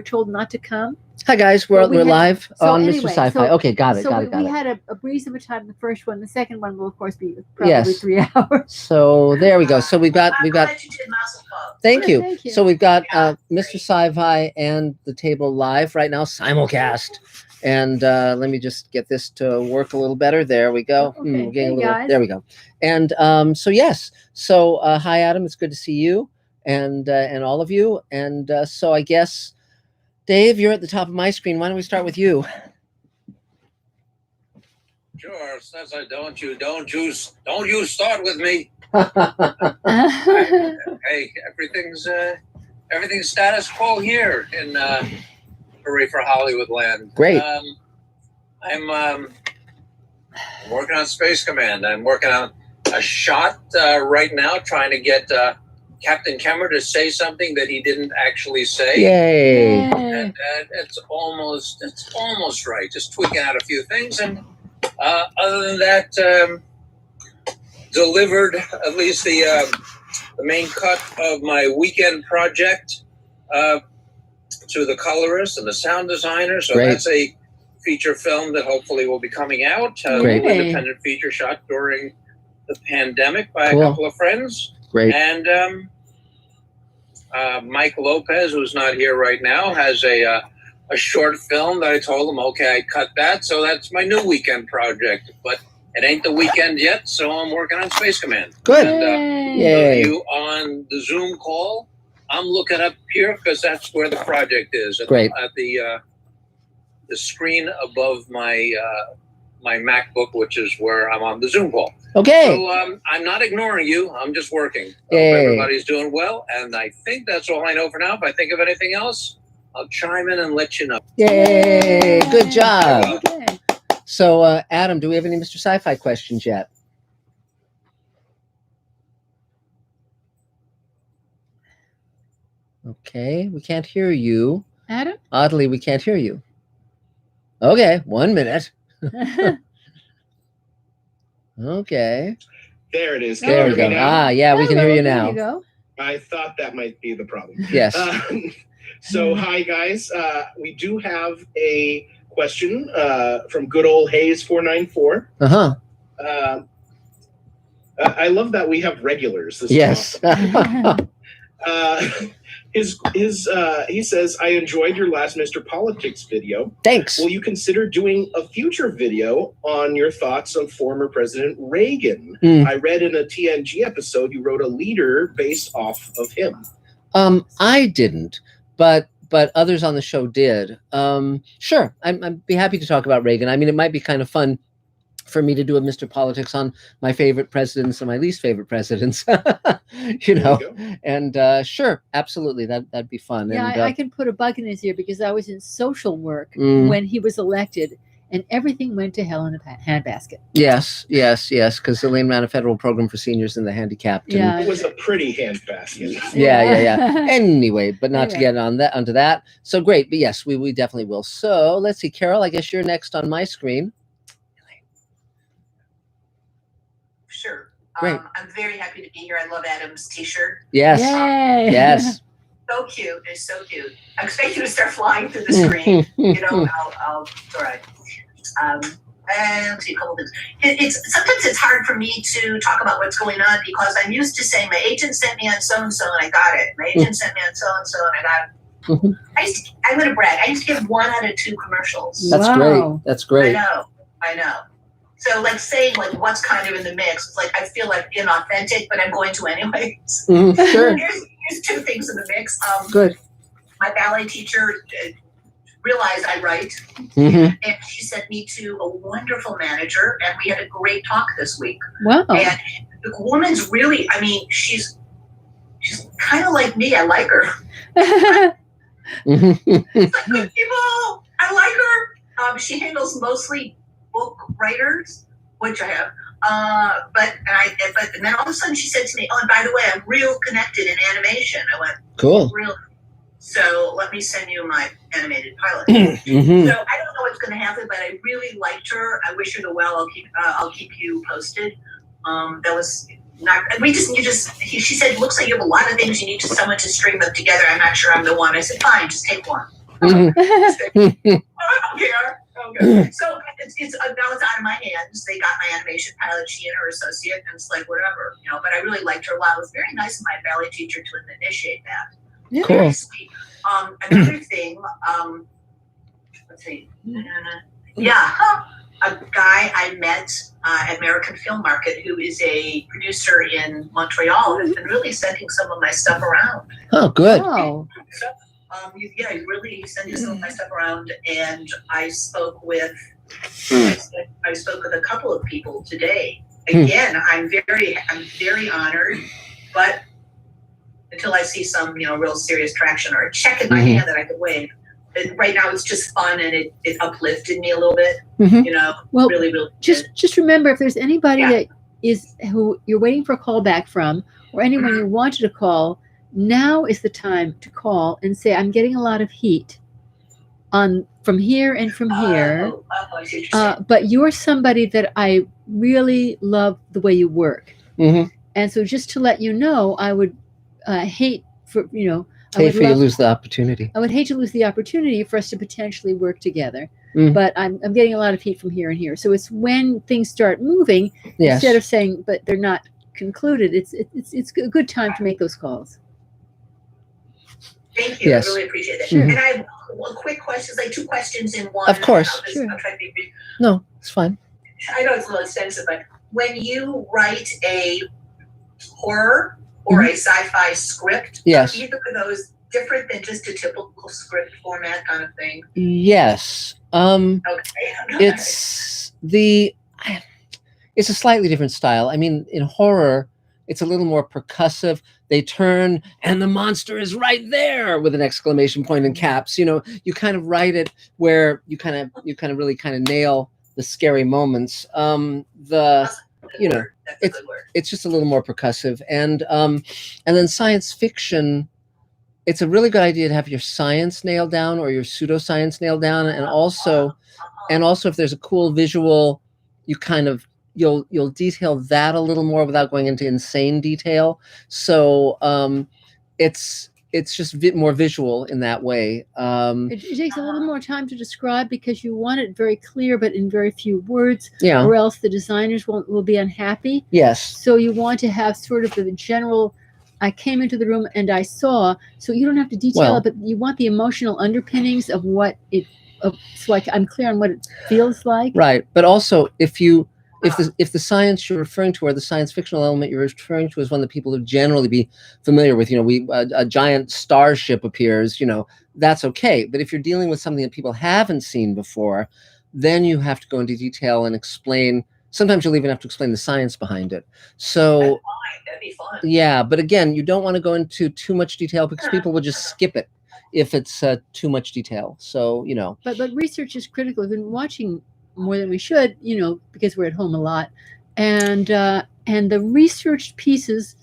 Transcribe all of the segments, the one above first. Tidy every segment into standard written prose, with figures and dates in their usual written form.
told not to come. Hi guys, we're live on Mr. Anyway, Sci-Fi. Okay, got it. We had a breeze of a time the first one. The second one will of course be probably 3 hours. So there we go. So we've got. Thank you. Thank you. So we've got Mr. Sci-Fi and the table live right now, simulcast. And let me just get this to work a little better. There we go. Okay. We're getting Hey, guys. there we go. And so yes. So hi Adam, it's good to see you and all of you. And so I guess Dave, you're at the top of my screen. Why don't we start with you? Sure. Since I don't you start with me. Hey, everything's status quo here in Hooray for Hollywoodland. Great. I'm working on Space Command. I'm working on a shot right now, trying to get Captain Kemmer to say something that he didn't actually say. Yay! And it's almost right. Just tweaking out a few things, and other than that, delivered at least the main cut of my weekend project to the colorist and the sound designer. So Great. That's a feature film that hopefully will be coming out. Great. An independent feature shot during the pandemic by Cool. a couple of friends. Great. And Mike Lopez, who's not here right now, has a short film that I told him, okay, I cut that. So that's my new weekend project. But it ain't the weekend yet, so I'm working on Space Command. Good. And Yay. you on the Zoom call, I'm looking up here because that's where the project is. Great. At the screen above my my MacBook, which is where I'm on the Zoom call. Okay. So I'm not ignoring you. I'm just working. Hope Yay. everybody's doing well, and I think that's all I know for now. If I think of anything else, I'll chime in and let you know. Yay! Good job. Okay. So Adam, do we have any Mr. Sci-Fi questions yet? Okay, we can't hear you. Adam? Oddly, we can't hear you. Okay, 1 minute. Okay. There it is. There we go. Yeah, we can hear you now. There you go. I thought that might be the problem. Yes. So, hi guys. We do have a question from good old Hayes 494. Uh-huh. I love that we have regulars. This Yes. is awesome. He says, I enjoyed your last Mr. Politics video. Thanks. Will you consider doing a future video on your thoughts on former President Reagan? I read in a TNG episode you wrote a leader based off of him. I didn't, but others on the show did. Sure, I'd be happy to talk about Reagan. I mean, it might be kind of fun for me to do a Mr. Politics on my favorite presidents and my least favorite presidents, you know. And sure, absolutely, that'd be fun. Yeah, and, I can put a bug in his ear because I was in social work when he was elected, and everything went to hell in a handbasket. Yes, because Elaine ran a federal program for seniors and the handicapped. Yeah. It was a pretty handbasket. Yeah. Anyway, but not to get onto that. So great, but yes, we definitely will. So let's see, Carol, I guess you're next on my screen. Sure. Great. I'm very happy to be here. I love Adam's t-shirt. Yes. Yay. Yes. So cute. It's so cute. I expect you to start flying through the screen. I'll it's all right. And let's see a couple things. Sometimes it's hard for me to talk about what's going on because I'm used to saying my agent sent me on so-and-so and I got it. My agent sent me on so-and-so and I got it. I'm going to brag. I used to get 1 out of 2 commercials. That's great. That's great. I know. So like saying like what's kind of in the mix, it's like I feel like inauthentic, but I'm going to anyways. Sure. Here's 2 things in the mix. Good. My ballet teacher realized I write, and she sent me to a wonderful manager, and we had a great talk this week. Wow. And the woman's really, I mean, she's kind of like me. I like her. It's like good people. I like her. She handles mostly book writers, which I have. But then all of a sudden she said to me, "Oh, and by the way, I'm real connected in animation." I went, "Cool." Real. So let me send you my animated pilot. So I don't know what's going to happen, but I really liked her. I wish her the well. I'll keep you posted. That was not. She said, "Looks like you have a lot of things. You need someone to string them together. I'm not sure I'm the one." I said, "Fine, just take one." I don't care. Okay. So it's now it's out of my hands. They got my animation pilot, she and her associate, and it's like whatever, you know. But I really liked her a lot. It was very nice of my ballet teacher to initiate that. Yeah. Cool. Very sweet. Another thing, let's see. Yeah, a guy I met at American Film Market who is a producer in Montreal has been really sending some of my stuff around. Oh, good. Oh, Yeah, he really sent some of my stuff around, and I spoke with a couple of people today. Again, I'm very honored, but until I see some, real serious traction or a check in my hand that I could wave. And right now it's just fun, and it uplifted me a little bit. Well, really, really. just remember, if there's anybody that is who you're waiting for a call back from, or anyone you wanted to call, now is the time to call and say, I'm getting a lot of heat from here and from here. I see what you're saying. But you're somebody that I really love the way you work. And so just to let you know, I would hate for, Hate for you to lose the opportunity. I would hate to lose the opportunity for us to potentially work together. But I'm getting a lot of heat from here and here. So it's when things start moving, instead of saying, but they're not concluded, it's a good time to make those calls. Thank you. Yes. I really appreciate that. Sure. And I have a quick question, like 2 questions in one. Of course. I'll Sure. try to be brief. No, it's fine. I know it's a little extensive, but when you write a horror or a sci-fi script, Yes. are either of those different than just a typical script format kind of thing? Yes. Okay. It's a slightly different style. I mean, in horror, it's a little more percussive. They turn and the monster is right there with an exclamation point and caps. You kind of write it where you kind of really kind of nail the scary moments. That's a good word. It's just a little more percussive. And then science fiction, it's a really good idea to have your science nailed down or your pseudoscience nailed down, and also if there's a cool visual, you'll detail that a little more without going into insane detail. So it's just a bit more visual in that way. It takes a little more time to describe because you want it very clear, but in very few words, Yeah. or else the designers will be unhappy. Yes. So you want to have sort of the general, I came into the room and I saw, so you don't have to detail it, but you want the emotional underpinnings of what so I'm clear on what it feels like. Right. But also if the science you're referring to, or the science fictional element you're referring to, is one that people would generally be familiar with, a giant starship appears, that's okay. But if you're dealing with something that people haven't seen before, then you have to go into detail and explain. Sometimes you'll even have to explain the science behind it. So That'd be fun. yeah, but again, you don't want to go into too much detail because people will just skip it if it's too much detail. So, But research is critical. We've been watching more than we should, because we're at home a lot. And the researched pieces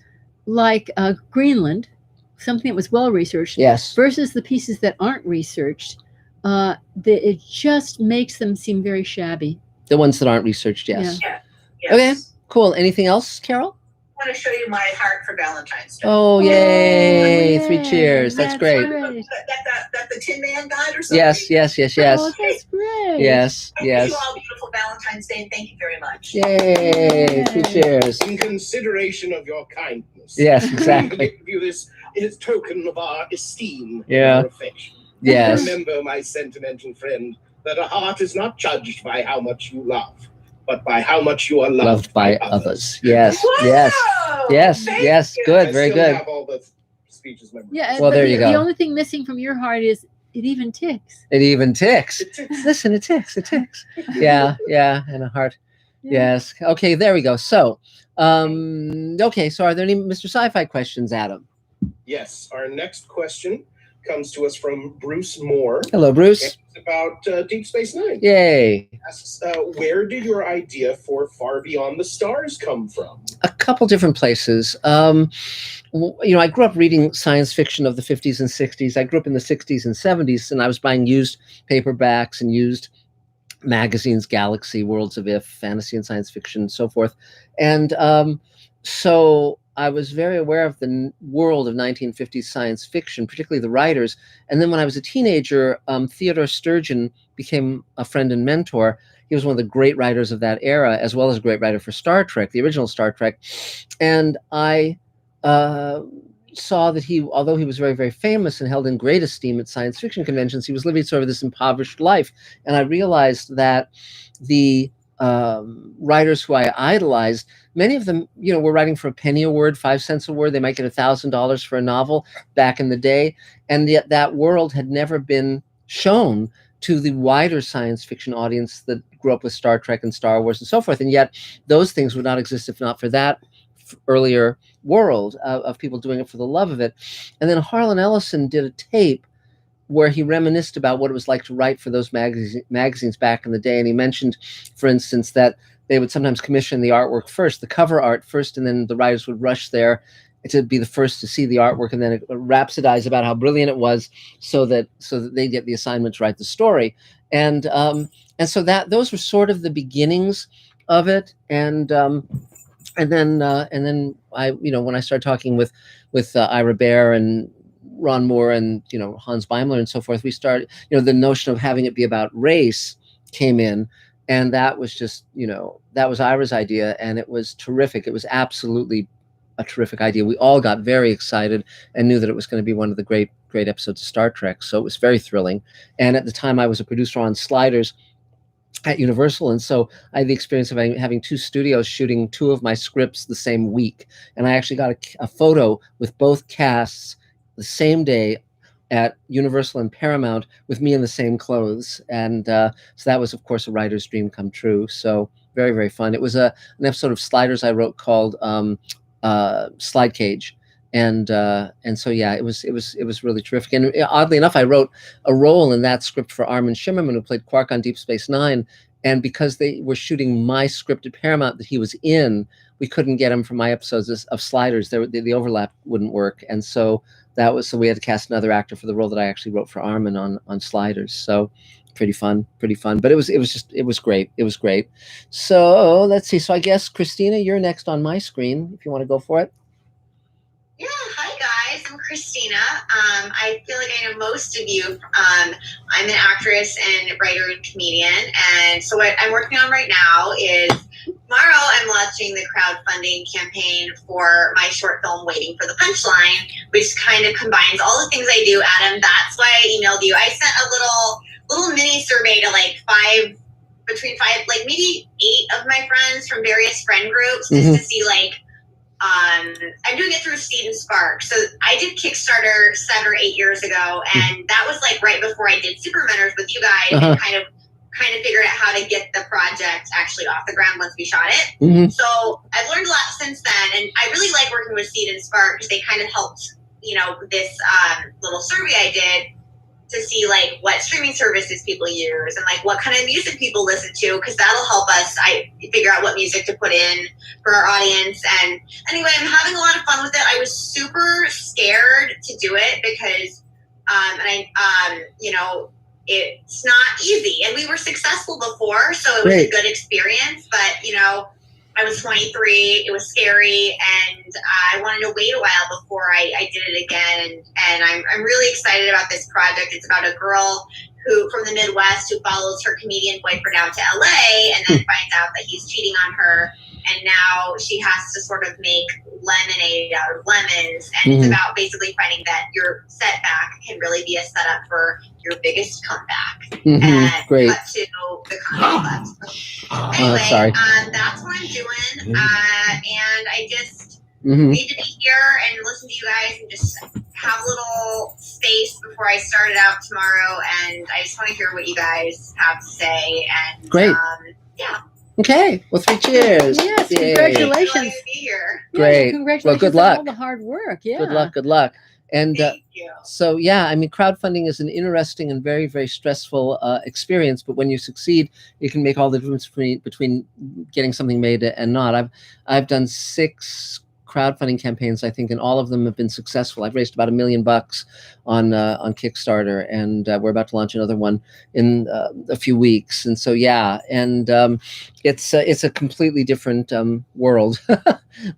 like Greenland, something that was well researched, yes. versus the pieces that aren't researched, it just makes them seem very shabby. The ones that aren't researched, yes. Yeah. Yes. Okay, cool. Anything else, Carol? I want to show you my heart for Valentine's Day. Oh, yay. 3 yay. cheers. That's great. That the Tin Man got or something? Yes. Oh, that's great. Yes, I wish you all a beautiful Valentine's Day, and thank you very much. Yay. 3 cheers. In consideration of your kindness. Yes, We exactly. give you this token of our esteem Yeah. and our affection. Yes. Remember, my sentimental friend, that a heart is not judged by how much you love, but by how much you are Loved by others. Yes. Yes. Whoa! Yes. Thank Yes. you. Good. I Very still good. have all the speeches memorized. Yeah. Well, but there you go. The only thing missing from your heart is it even ticks. It even ticks. It ticks. Listen, it ticks. It ticks. Yeah. And a heart. Yeah. Yes. Okay, there we go. So, okay. So are there any Mr. Sci-Fi questions, Adam? Yes, our next question comes to us from Bruce Moore. Hello, Bruce. It's about Deep Space Nine. Yay. Asks, where did your idea for Far Beyond the Stars come from? A couple different places. I grew up reading science fiction of the 50s and 60s. I grew up in the 60s and 70s, and I was buying used paperbacks and used magazines, Galaxy, Worlds of If, fantasy and science fiction, and so forth. And so I was very aware of the world of 1950s science fiction, particularly the writers. And then when I was a teenager, Theodore Sturgeon became a friend and mentor. He was one of the great writers of that era, as well as a great writer for Star Trek, the original Star Trek. And I saw that he, although he was very, very famous and held in great esteem at science fiction conventions, he was living sort of this impoverished life. And I realized that the writers who I idolized, many of them, were writing for a penny a word, 5 cents a word. They might get $1,000 for a novel back in the day. And yet that world had never been shown to the wider science fiction audience that grew up with Star Trek and Star Wars and so forth. And yet those things would not exist if not for that earlier world of people doing it for the love of it. And then Harlan Ellison did a tape where he reminisced about what it was like to write for those magazines back in the day. And he mentioned, for instance, that they would sometimes commission the artwork first, the cover art first, and then the writers would rush there to be the first to see the artwork and then rhapsodize about how brilliant it was so that they get the assignment to write the story. And so those were sort of the beginnings of it. And then I, when I started talking with Ira Bear and Ron Moore and Hans Beimler and so forth, we started, the notion of having it be about race came in, and that was just, that was Ira's idea, and it was terrific. It was absolutely a terrific idea. We all got very excited and knew that it was going to be one of the great episodes of Star Trek. So it was very thrilling. And at the time, I was a producer on Sliders at Universal, and so I had the experience of having 2 studios shooting 2 of my scripts the same week. And I actually got a photo with both casts the same day at Universal and Paramount with me in the same clothes. And so that was, of course, a writer's dream come true. So very, very fun. It was an episode of Sliders I wrote called Slide Cage. And so, yeah, it was really terrific. And oddly enough, I wrote a role in that script for Armin Shimmerman, who played Quark on Deep Space Nine. And because they were shooting my script at Paramount that he was in, we couldn't get him for my episodes of Sliders. The overlap wouldn't work. And so so we had to cast another actor for the role that I actually wrote for Armin on Sliders. So pretty fun. But it was great. It was great. So let's see. So I guess, Christina, you're next on my screen if you want to go for it. Yeah, hi guys, I'm Christina. I feel like I know most of you. I'm an actress and writer and comedian, and so what I'm working on right now is tomorrow I'm launching the crowdfunding campaign for my short film Waiting for the Punchline, which kind of combines all the things I do, Adam. That's why I emailed you. I sent a little mini survey to between 5, maybe 8 of my friends from various friend groups just to see I'm doing it through Seed and Spark. So I did Kickstarter 7 or 8 years ago, and that was right before I did Superrunners with you guys, and kind of figured out how to get the project actually off the ground once we shot it. Mm-hmm. So I've learned a lot since then, and I really like working with Seed and Spark because they kind of helped, this little survey I did to see what streaming services people use and what kind of music people listen to, because that'll help us figure out what music to put in for our audience. And anyway, I'm having a lot of fun with it. I was super scared to do it because it's not easy, and we were successful before, so it was a good experience, but I was 23, it was scary, and I wanted to wait a while before I did it again. And I'm really excited about this project. It's about a girl who from the Midwest who follows her comedian boyfriend out to LA and then finds out that he's cheating on her. And now she has to sort of make lemonade out of lemons. And it's about basically finding that your setback can really be a setup for your biggest comeback. And cut to the comedy club. Anyway, that's what I'm doing. And I just need to be here and listen to you guys and just have a little space before I start it out tomorrow. And I just want to hear what you guys have to say. And yeah. Okay. Well, 3 cheers. Yes, Yay. congratulations. To be here. Great. Yeah, congratulations well, good on luck. all the hard work. Yeah. Good luck. And Thank you. so, yeah, I mean, crowdfunding is an interesting and very, very stressful experience. But when you succeed, it can make all the difference between getting something made and not. I've done 6 crowdfunding campaigns, I think, and all of them have been successful. I've raised about $1 million on Kickstarter, and we're about to launch another one in a few weeks. And so, yeah, and it's a completely different world,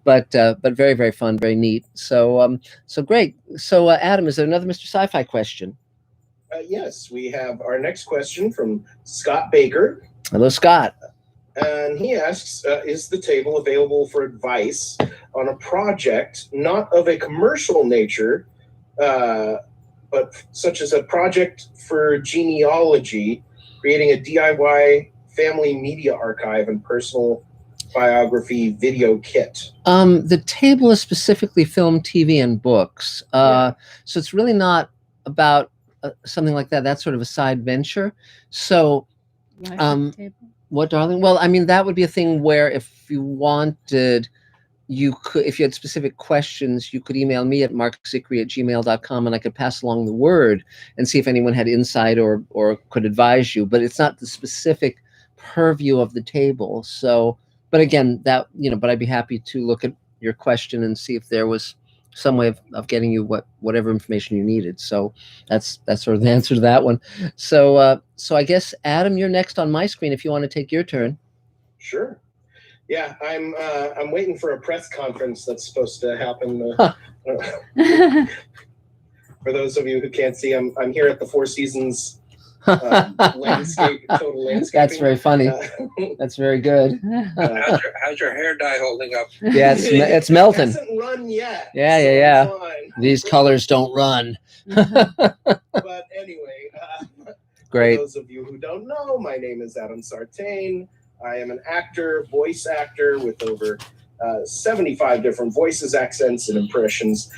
but very, very fun, very neat. So so great. So Adam, is there another Mr. Sci-Fi question? Yes, we have our next question from Scott Baker. Hello, Scott. And he asks, is the table available for advice on a project not of a commercial nature, but such as a project for genealogy, creating a DIY family media archive and personal biography video kit? The table is specifically film, TV, and books. So it's really not about something like that. That's sort of a side venture. So what, darling? Well, I mean, that would be a thing where if you wanted, you could, if you had specific questions, you could email me at markzicree@gmail.com, and I could pass along the word and see if anyone had insight or could advise you. But it's not the specific purview of the table. So, but again, that, but I'd be happy to look at your question and see if there was some way of getting you whatever information you needed. So that's sort of the answer to that one. So so I guess, Adam, you're next on my screen if you want to take your turn. Sure. Yeah, I'm waiting for a press conference that's supposed to happen. For those of you who can't see, I'm here at the Four Seasons total landscape. That's very funny. That's very good. How's your hair dye holding up? Yeah, it's melting. It hasn't run yet. Yeah. So These colors don't run. But anyway, great. For those of you who don't know, my name is Adam Sartain. I am an actor, voice actor with over 75 different voices, accents, and impressions,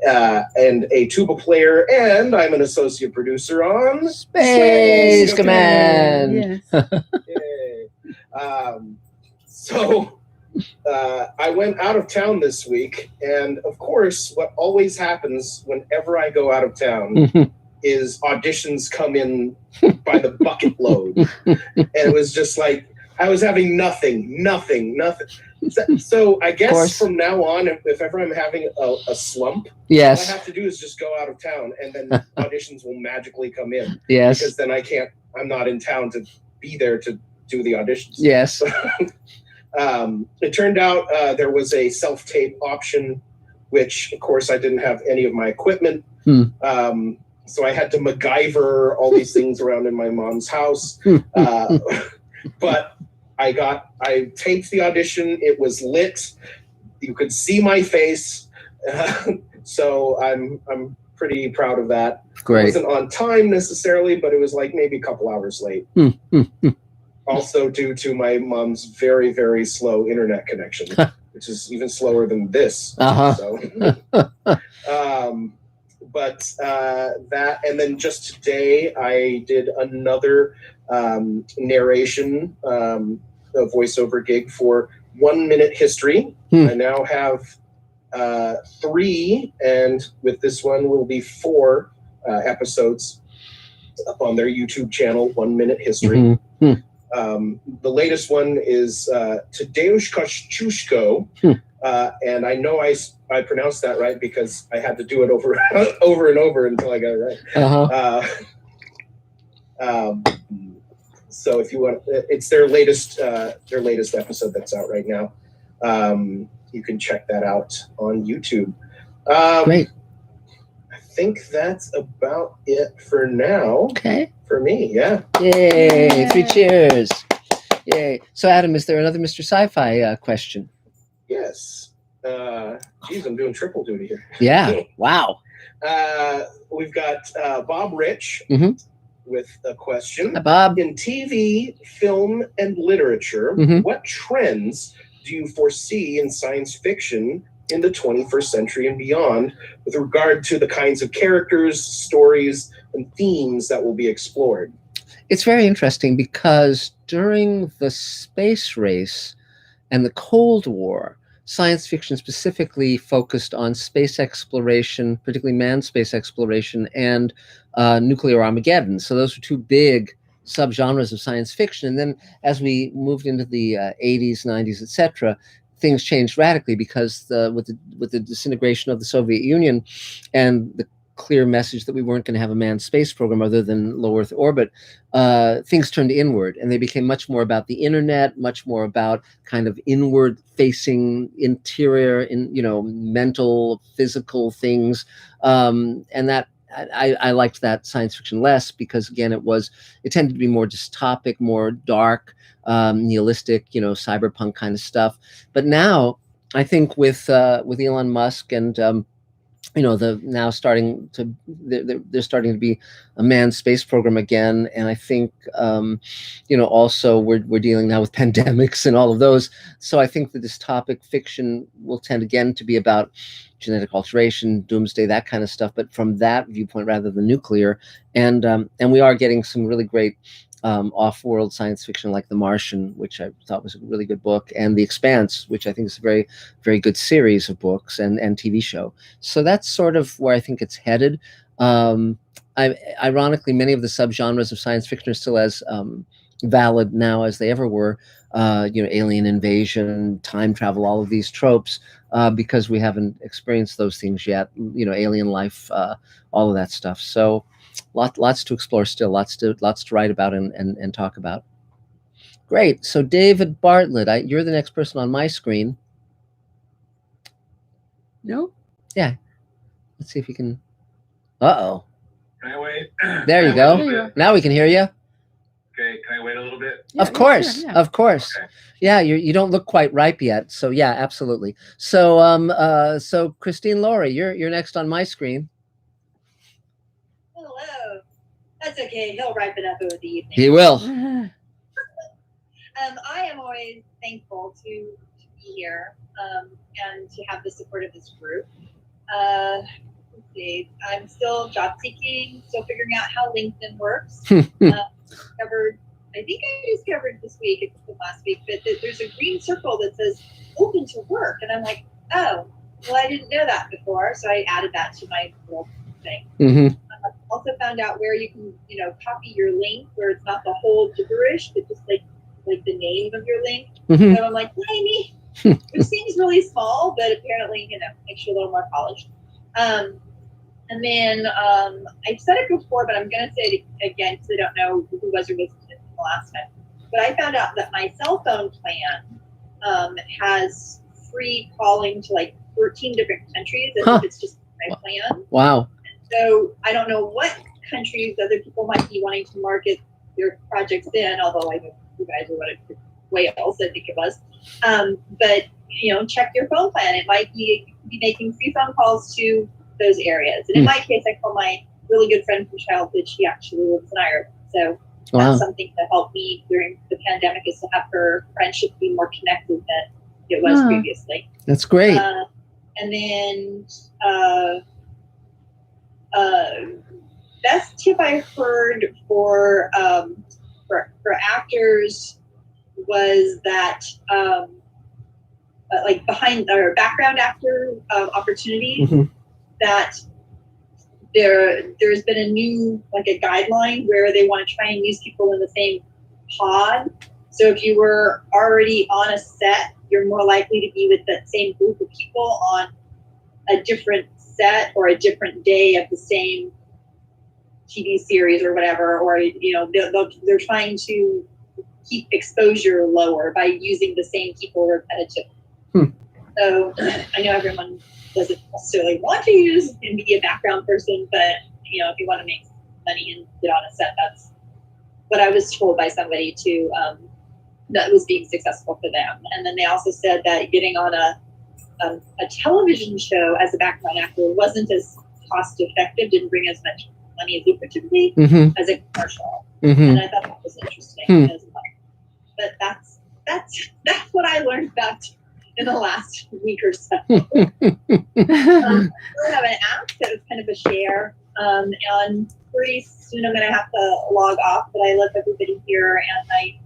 and a tuba player, and I'm an associate producer on Space Command. Yes. So I went out of town this week, and of course, what always happens whenever I go out of town is auditions come in by the bucket load. And it was just like, I was having nothing. So I guess from now on, if ever I'm having a slump, yes, what I have to do is just go out of town, and then auditions will magically come in. Yes. Because then I'm not in town to be there to do the auditions. Yes. It turned out there was a self-tape option, which of course I didn't have any of my equipment. So I had to MacGyver all these things around in my mom's house. But I taped the audition. It was lit. You could see my face. So I'm pretty proud of that. Great. It wasn't on time necessarily, but it was like maybe a couple hours late. Also due to my mom's very, very slow internet connection, which is even slower than this. So, but that, and then just today I did another narration, a voiceover gig for 1 Minute History. I now have 3, and with this one will be 4 episodes up on their YouTube channel, 1 Minute History. The latest one is Tadeusz Kościuszko, and I know I pronounced that right because I had to do it over and over until I got it right. So if you want, it's their latest episode that's out right now. You can check that out on YouTube. Great. I think that's about it for now. Okay. For me, yeah. Yay! 3 cheers. Yay! So, Adam, is there another Mr. Sci-Fi question? Yes. Geez, I'm doing triple duty here. Yeah. Wow. We've got Bob Rich with a question. Hi, Bob. In TV, film, and literature, what trends do you foresee in science fiction in the 21st century and beyond with regard to the kinds of characters, stories, and themes that will be explored? It's very interesting because during the space race and the Cold War, science fiction specifically focused on space exploration, particularly manned space exploration, and nuclear Armageddon. So those were 2 big subgenres of science fiction. And then as we moved into the 80s, 90s, etc., things changed radically because with the disintegration of the Soviet Union and the clear message that we weren't going to have a manned space program other than low Earth orbit, things turned inward, and they became much more about the internet, much more about kind of inward facing interior, mental, physical things. And that I liked that science fiction less because, again, it tended to be more dystopic, more dark, nihilistic, cyberpunk kind of stuff. But now I think with Elon Musk and they're starting to be a manned space program again, and I think also we're dealing now with pandemics and all of those. So I think the dystopic fiction will tend again to be about genetic alteration, doomsday, that kind of stuff, but from that viewpoint rather than nuclear. And we are getting some really great off-world science fiction like The Martian, which I thought was a really good book, and The Expanse, which I think is a very, very good series of books and TV show. So that's sort of where I think it's headed. Ironically, many of the subgenres of science fiction are still as valid now as they ever were. Alien invasion, time travel, all of these tropes, because we haven't experienced those things yet. Alien life, all of that stuff. So lots to explore still, lots to write about and talk about. Great. So David Bartlett, you're the next person on my screen. No? Yeah. Let's see if you can. Uh-oh. Can I wait? There you go. Now we can hear you. Okay, can I wait a little bit? Yeah, of course, sure, yeah. Of course. Okay. Yeah, you don't look quite ripe yet. So yeah, absolutely. So so Christine Laurie, you're next on my screen. Hello. That's okay. He'll ripen up over the evening. He will. I am always thankful to be here and to have the support of this group. Let's see. I'm still job seeking, still figuring out how LinkedIn works. I think I discovered this week, it's the last week, that there's a green circle that says open to work. And I'm like, oh, well, I didn't know that before. So I added that to my little thing. Mm-hmm. Also found out where you can, copy your link where it's not the whole gibberish, but just like the name of your link. Mm-hmm. So I'm like, yay me, which seems really small, but apparently, makes you a little more polished. And then I've said it before, but I'm going to say it again because I don't know who was or wasn't the last time. But I found out that my cell phone plan has free calling to like 13 different countries. As if it's just my plan. Wow. So I don't know what countries other people might be wanting to market their projects in, although I know you guys are wanting to Wales, I think it was. But check your phone plan. It might be making free phone calls to those areas. And in my case, I call my really good friend from childhood. She actually lives in Ireland. So that's something that helped me during the pandemic, is to have her friendship be more connected than it was previously. That's great. And then best tip I heard for actors was that like behind or background actor opportunities, that there's been a new, like a guideline where they want to try and use people in the same pod. So if you were already on a set, you're more likely to be with that same group of people on a different set or a different day of the same TV series or whatever, or they're trying to keep exposure lower by using the same people repetitively. So I know everyone doesn't necessarily want to use and be a background person, but if you want to make money and get on a set, that's what I was told by somebody too, that was being successful for them. And then they also said that getting on a television show as a background actor wasn't as cost effective, didn't bring as much money lucratively as a commercial. And I thought that was interesting as well. But that's what I learned about in the last week or so. I have an app that was kind of a share, and pretty soon I'm going to have to log off, but I love everybody here, and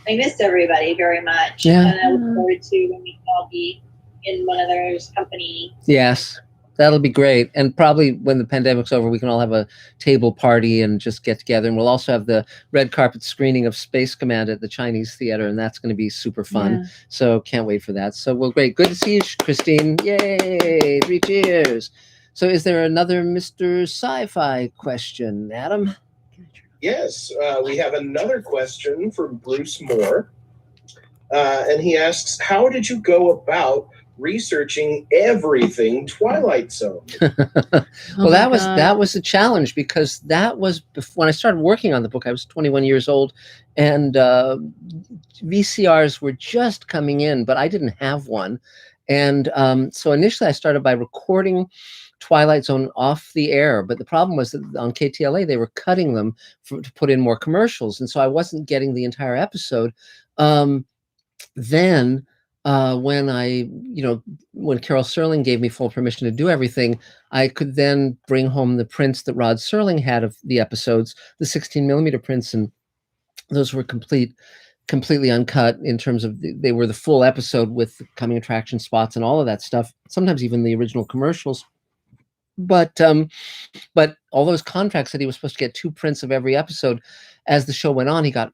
I miss everybody very much. And I look forward to when we can all be in one another's company. Yes. That'll be great. And probably when the pandemic's over, we can all have a table party and just get together. And we'll also have the red carpet screening of Space Command at the Chinese Theater, and that's going to be super fun. Yeah. So can't wait for that. So, well, great. Good to see you, Christine. Yay! 3 cheers. So is there another Mr. Sci-Fi question, Adam? Yes, we have another question from Bruce Moore. And he asks, how did you go about researching everything Twilight Zone? Well, that was a challenge, because that was when I started working on the book. I was 21 years old, and VCRs were just coming in, but I didn't have one. And so initially I started by recording Twilight Zone off the air, but the problem was that on KTLA they were cutting them to put in more commercials, and so I wasn't getting the entire episode. Then when when Carol Serling gave me full permission to do everything, I could then bring home the prints that Rod Serling had of the episodes, the 16mm prints, and those were completely uncut in terms of they were the full episode with the coming attraction spots and all of that stuff, sometimes even the original commercials. But all those contracts said he was supposed to get 2 prints of every episode. As the show went on, he got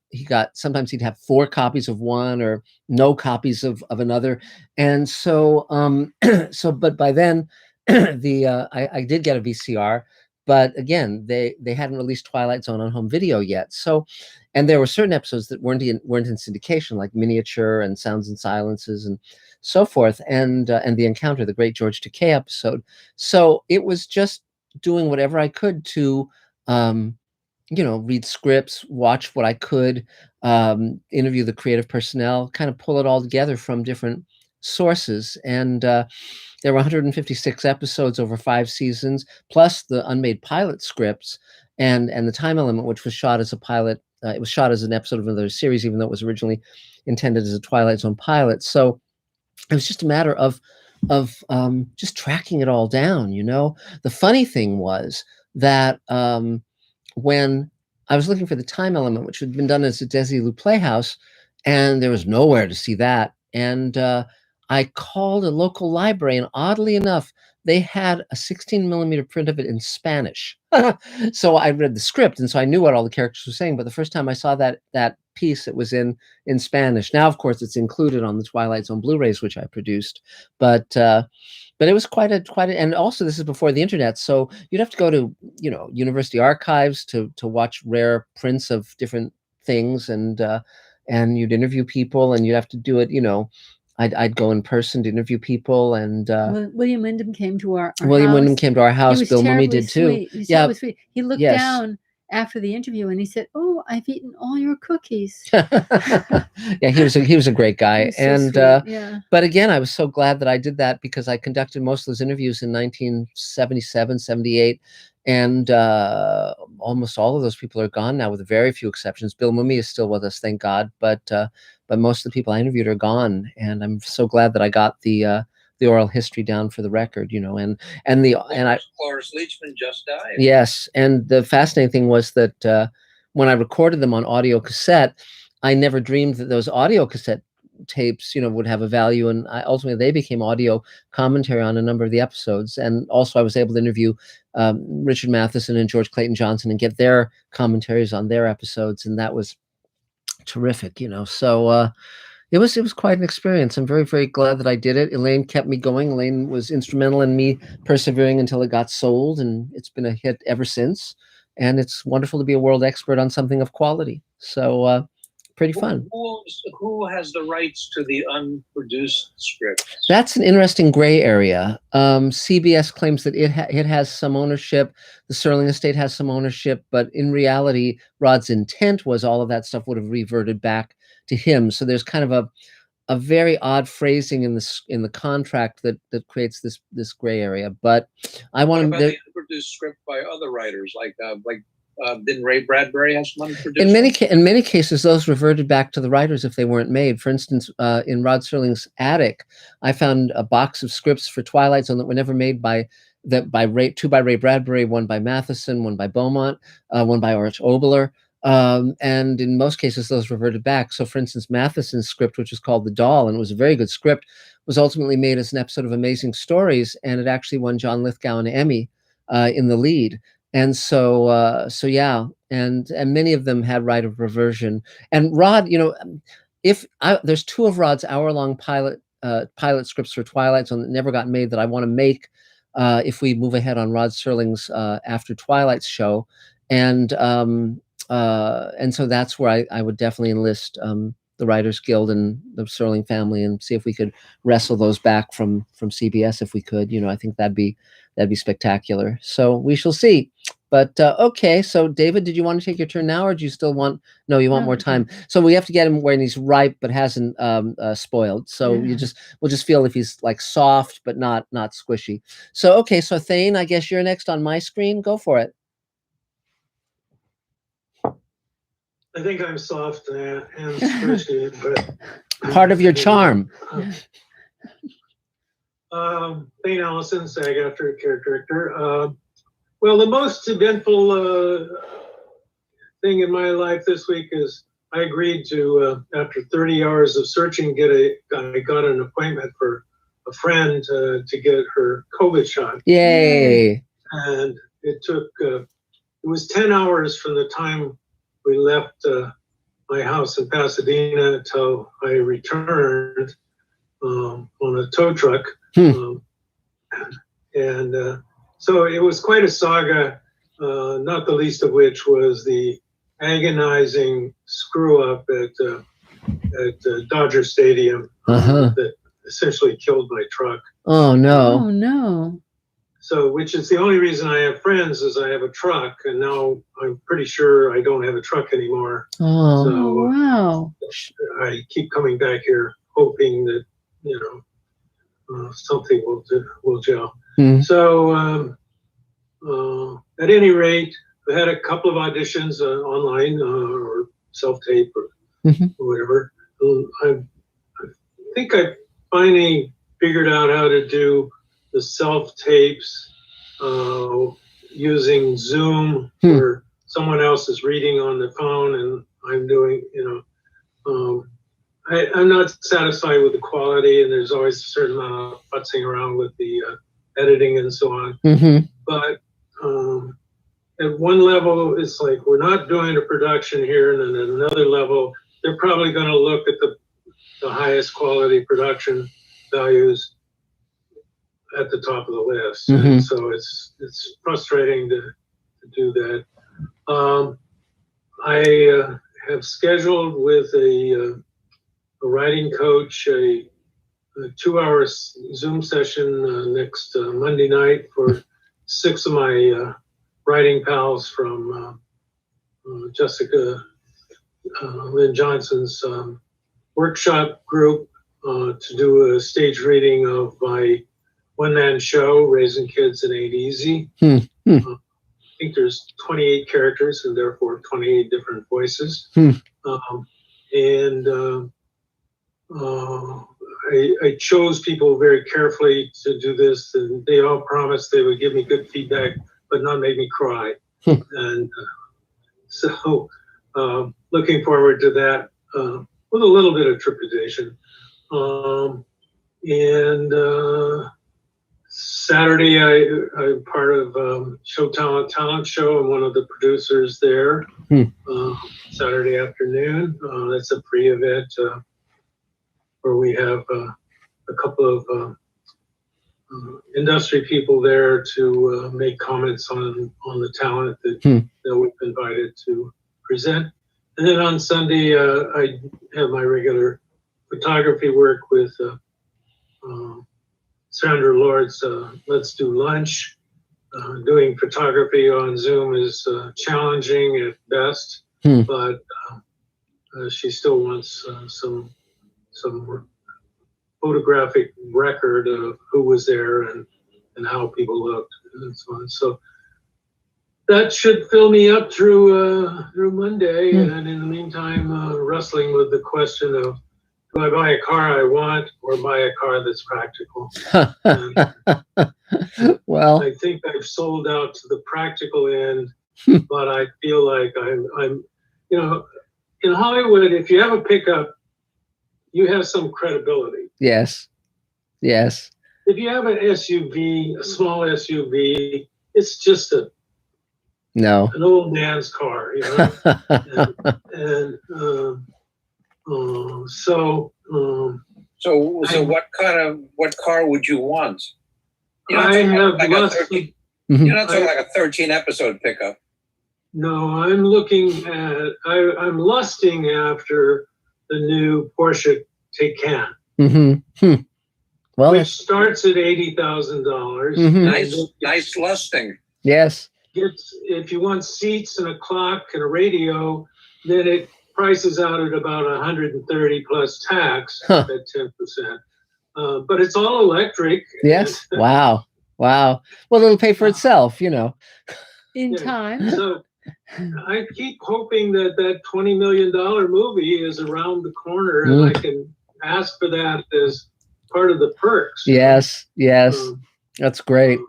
sometimes he'd have 4 copies of one or no copies of another. And so but by then I did get a VCR, but again they hadn't released Twilight Zone on home video yet. So, and there were certain episodes that weren't in syndication, like Miniature and Sounds and Silences and so forth, and The Encounter, the great George Takei episode. So it was just doing whatever I could to read scripts, watch what I could, interview the creative personnel, kind of pull it all together from different sources. And there were 156 episodes over 5 seasons, plus the unmade pilot scripts and the time element, which was shot as a pilot. It was shot as an episode of another series, even though it was originally intended as a Twilight Zone pilot. So it was just a matter of just tracking it all down. The funny thing was that when I was looking for the time element, which had been done as a Desilu Playhouse, and there was nowhere to see that. And I called a local library, and oddly enough, they had a 16mm print of it in Spanish. So I read the script, and so I knew what all the characters were saying. But the first time I saw that piece, it was in Spanish. Now, of course, it's included on the Twilight Zone Blu-rays, which I produced. But it was quite a, and also this is before the internet, so you'd have to go to university archives to watch rare prints of different things, and you'd interview people, and you'd have to do it. I'd go in person to interview people, and William Wyndham came to our William house. Wyndham came to our house. Bill Mummy did too. Yeah, he looked down after the interview and he said, "Oh, I've eaten all your cookies." Yeah, he was a great guy, and but again, I was so glad that I did that, because I conducted most of those interviews in 1977, 78. And almost all of those people are gone now, with very few exceptions. Bill Mummy is still with us, thank God. But most of the people I interviewed are gone, and I'm so glad that I got the oral history down for the record. And Cloris Leachman just died. Yes, and the fascinating thing was that when I recorded them on audio cassette, I never dreamed that those audio cassette tapes would have a value, and ultimately they became audio commentary on a number of the episodes. And also I was able to interview Richard Matheson and George Clayton Johnson and get their commentaries on their episodes, and that was terrific. So it was quite an experience. I'm very, very glad that I did it. Elaine kept me going. Elaine was instrumental in me persevering until it got sold, and it's been a hit ever since. And it's wonderful to be a world expert on something of quality. So pretty fun. Who has the rights to the unproduced scripts? That's an interesting gray area. CBS claims that it has some ownership. The Serling estate has some ownership, but in reality, Rod's intent was all of that stuff would have reverted back to him. So there's kind of a very odd phrasing in the contract that creates this gray area. But I want to the unproduced script by other writers, didn't Ray Bradbury have some unproduced? In many cases, those reverted back to the writers if they weren't made. For instance, in Rod Serling's attic, I found a box of scripts for Twilight Zone that were never made two by Ray Bradbury, one by Matheson, one by Beaumont, one by Art Obler. And in most cases, those reverted back. So, for instance, Matheson's script, which was called The Doll, and it was a very good script, was ultimately made as an episode of Amazing Stories, and it actually won John Lithgow an Emmy in the lead. And so, yeah, and many of them had right of reversion. And Rod, there's 2 of Rod's hour-long pilot scripts for Twilight that never got made that I want to make if we move ahead on Rod Serling's After Twilight's show, and so that's where I would definitely enlist the Writers Guild and the Serling family and see if we could wrestle those back from CBS if we could. I think that'd be spectacular. So we shall see. But okay, so David, did you want to take your turn now, or do you still want? No, you want more time. So we have to get him when he's ripe but hasn't spoiled. So we'll just feel if he's like soft but not squishy. So okay, so Thane, I guess you're next on my screen. Go for it. I think I'm soft and squishy, but part of your charm. Thane Allison, SAG-AFTRA character director. Well, the most eventful thing in my life this week is I agreed to, after 30 hours of searching, I got an appointment for a friend to get her COVID shot. Yay! And it was 10 hours from the time we left my house in Pasadena until I returned on a tow truck. So it was quite a saga, not the least of which was the agonizing screw up at Dodger Stadium that essentially killed my truck. Oh no! Oh no! So, which is the only reason I have friends is I have a truck, and now I'm pretty sure I don't have a truck anymore. Oh, so wow! I keep coming back here hoping that something will gel. So, at any rate, I had a couple of auditions online or self-tape or whatever. I think I finally figured out how to do the self-tapes using Zoom, where someone else is reading on the phone and I'm doing, I'm not satisfied with the quality, and there's always a certain amount of futzing around with the editing and so on. But at one level, it's like we're not doing a production here, and then at another level, they're probably going to look at the highest quality production values at the top of the list. And so it's frustrating to do that. I have scheduled with a writing coach a 2-hour Zoom session next Monday night for 6 of my writing pals from Jessica Lynn Johnson's workshop group to do a stage reading of my one-man show, Raising Kids It Ain't Easy. I think there's 28 characters and therefore 28 different voices. I chose people very carefully to do this, and they all promised they would give me good feedback, but not make me cry. And so looking forward to that with a little bit of trepidation. Saturday, I'm part of Show Talent Show. I'm one of the producers there. Saturday afternoon. That's a pre-event where we have a couple of industry people there to make comments on the talent that we've invited to present. And then on Sunday, I have my regular photography work with Sandra Lord's Let's Do Lunch. Doing photography on Zoom is challenging at best, but she still wants some photographic record of who was there and how people looked and so on. So that should fill me up through Monday. And in the meantime, wrestling with the question of, do I buy a car I want or buy a car that's practical? Well, I think I've sold out to the practical end, but I feel like I'm you know, in Hollywood, if you have a pickup, you have some credibility. Yes. Yes. If you have an SUV, a small SUV, it's just an old man's car, you know. So what car would you want? You're not I talking have like lusted. you're not talking like a 13 episode pickup. No, I'm looking at. I'm lusting after the new Porsche Taycan. Mm-hmm. Well, which starts at $80,000. Nice lusting. Yes. If you want seats and a clock and a radio, then it prices out at about 130 plus tax at 10%. But it's all electric. Yes. Wow. Well, it'll pay for itself, you know. In time. So I keep hoping that $20 million movie is around the corner and I can ask for that as part of the perks. Yes. That's great.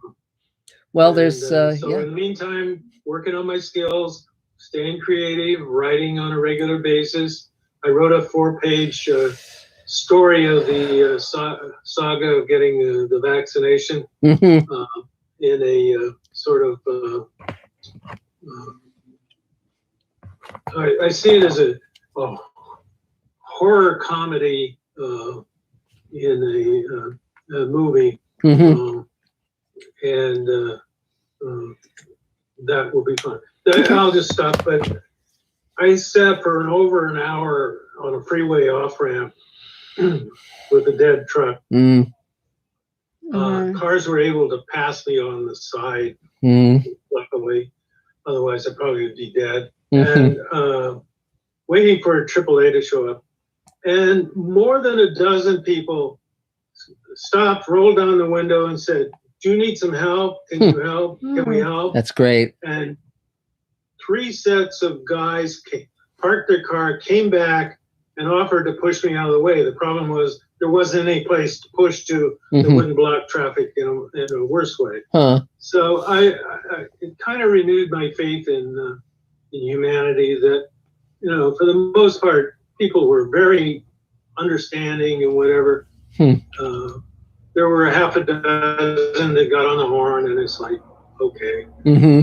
Well, there's so in the meantime, working on my skills, staying creative, writing on a regular basis. I wrote a 4-page story of the saga of getting the vaccination in a sort of I see it as a horror comedy in a movie, and that will be fun. I'll just stop. But I sat for over an hour on a freeway off ramp with a dead truck. Cars were able to pass me on the side, luckily. Otherwise, I probably would be dead. And waiting for AAA to show up. And more than a dozen people stopped, rolled down the window and said, "Do you need some help? Can you help? Can we help?" That's great. And 3 sets of guys parked their car, came back, and offered to push me out of the way. The problem was there wasn't any place to push to that wouldn't block traffic in a worse way. So it kind of renewed my faith in humanity that, you know, for the most part, people were very understanding and whatever. There were half a dozen that got on the horn, and it's like, okay.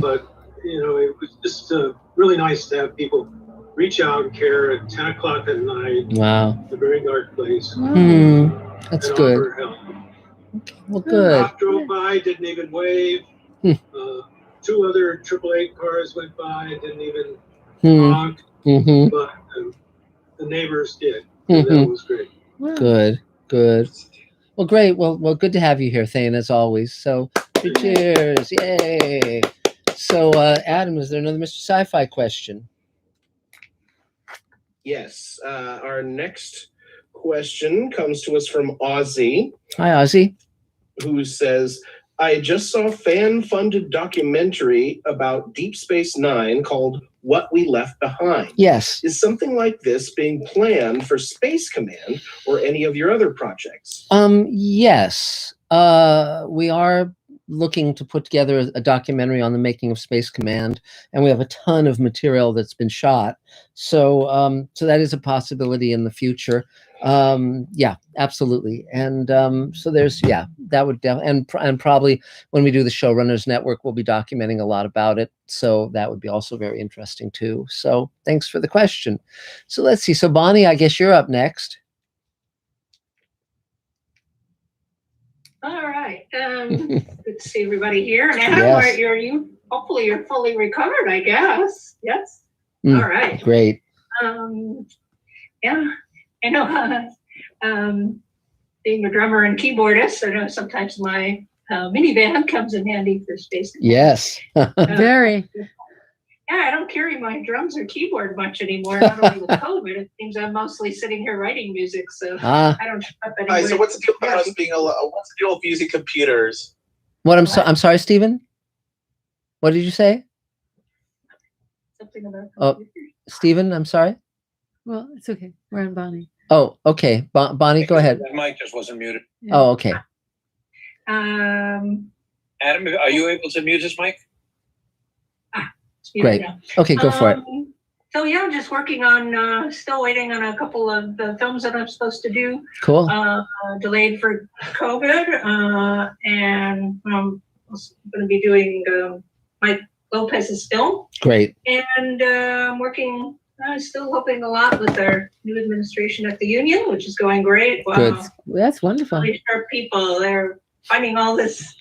But, you know, it was just really nice to have people reach out and care at 10 o'clock at night. Wow. A very dark place. That's good. Offer help. Well, good. Cop drove by, didn't even wave. 2 other AAA cars went by, didn't even honk. But the neighbors did. And that was great. Good. Well, great. Well, good to have you here, Thane, as always. So, cheers. Yay. So, Adam, is there another Mr. Sci-Fi question? Yes. Our next question comes to us from Ozzy. Hi, Ozzy. Who says, "I just saw a fan-funded documentary about Deep Space Nine called What We Left Behind. Yes. Is something like this being planned for Space Command or any of your other projects?" Yes. We are looking to put together a documentary on the making of Space Command, and we have a ton of material that's been shot. So that is a possibility in the future. Yeah, absolutely. And so there's, that would and probably when we do the Showrunners Network, we'll be documenting a lot about it. So that would be also very interesting too. So thanks for the question. So let's see. So Bonnie, I guess you're up next. All right. Good to see everybody here. And Adam, Yes. hopefully you're fully recovered, I guess. Yes. All right. Great. Yeah. I know, being a drummer and keyboardist, I know sometimes my minivan comes in handy for space. Yes. Very. Yeah, I don't carry my drums or keyboard much anymore. Not only with COVID, it seems I'm mostly sitting here writing music, so I don't show up anywhere. So what's the deal about us being what's the deal with using computers? I'm sorry, Stephen. What did you say? Something about computers. Stephen, I'm sorry. Well, it's okay. We're on Bonnie. Oh, okay. Bonnie, go ahead. The mic just wasn't muted. Yeah. Oh, okay. Adam, are you able to mute his mic? Great. Okay, go for it. So yeah, just working on, still waiting on a couple of the films that I'm supposed to do. Cool. Delayed for COVID, and I'm going to be doing Mike Lopez's film. Great. And I'm working, still helping a lot with our new administration at the union, which is going great. Wow. Good. That's wonderful. Really sharp people. They're finding all this,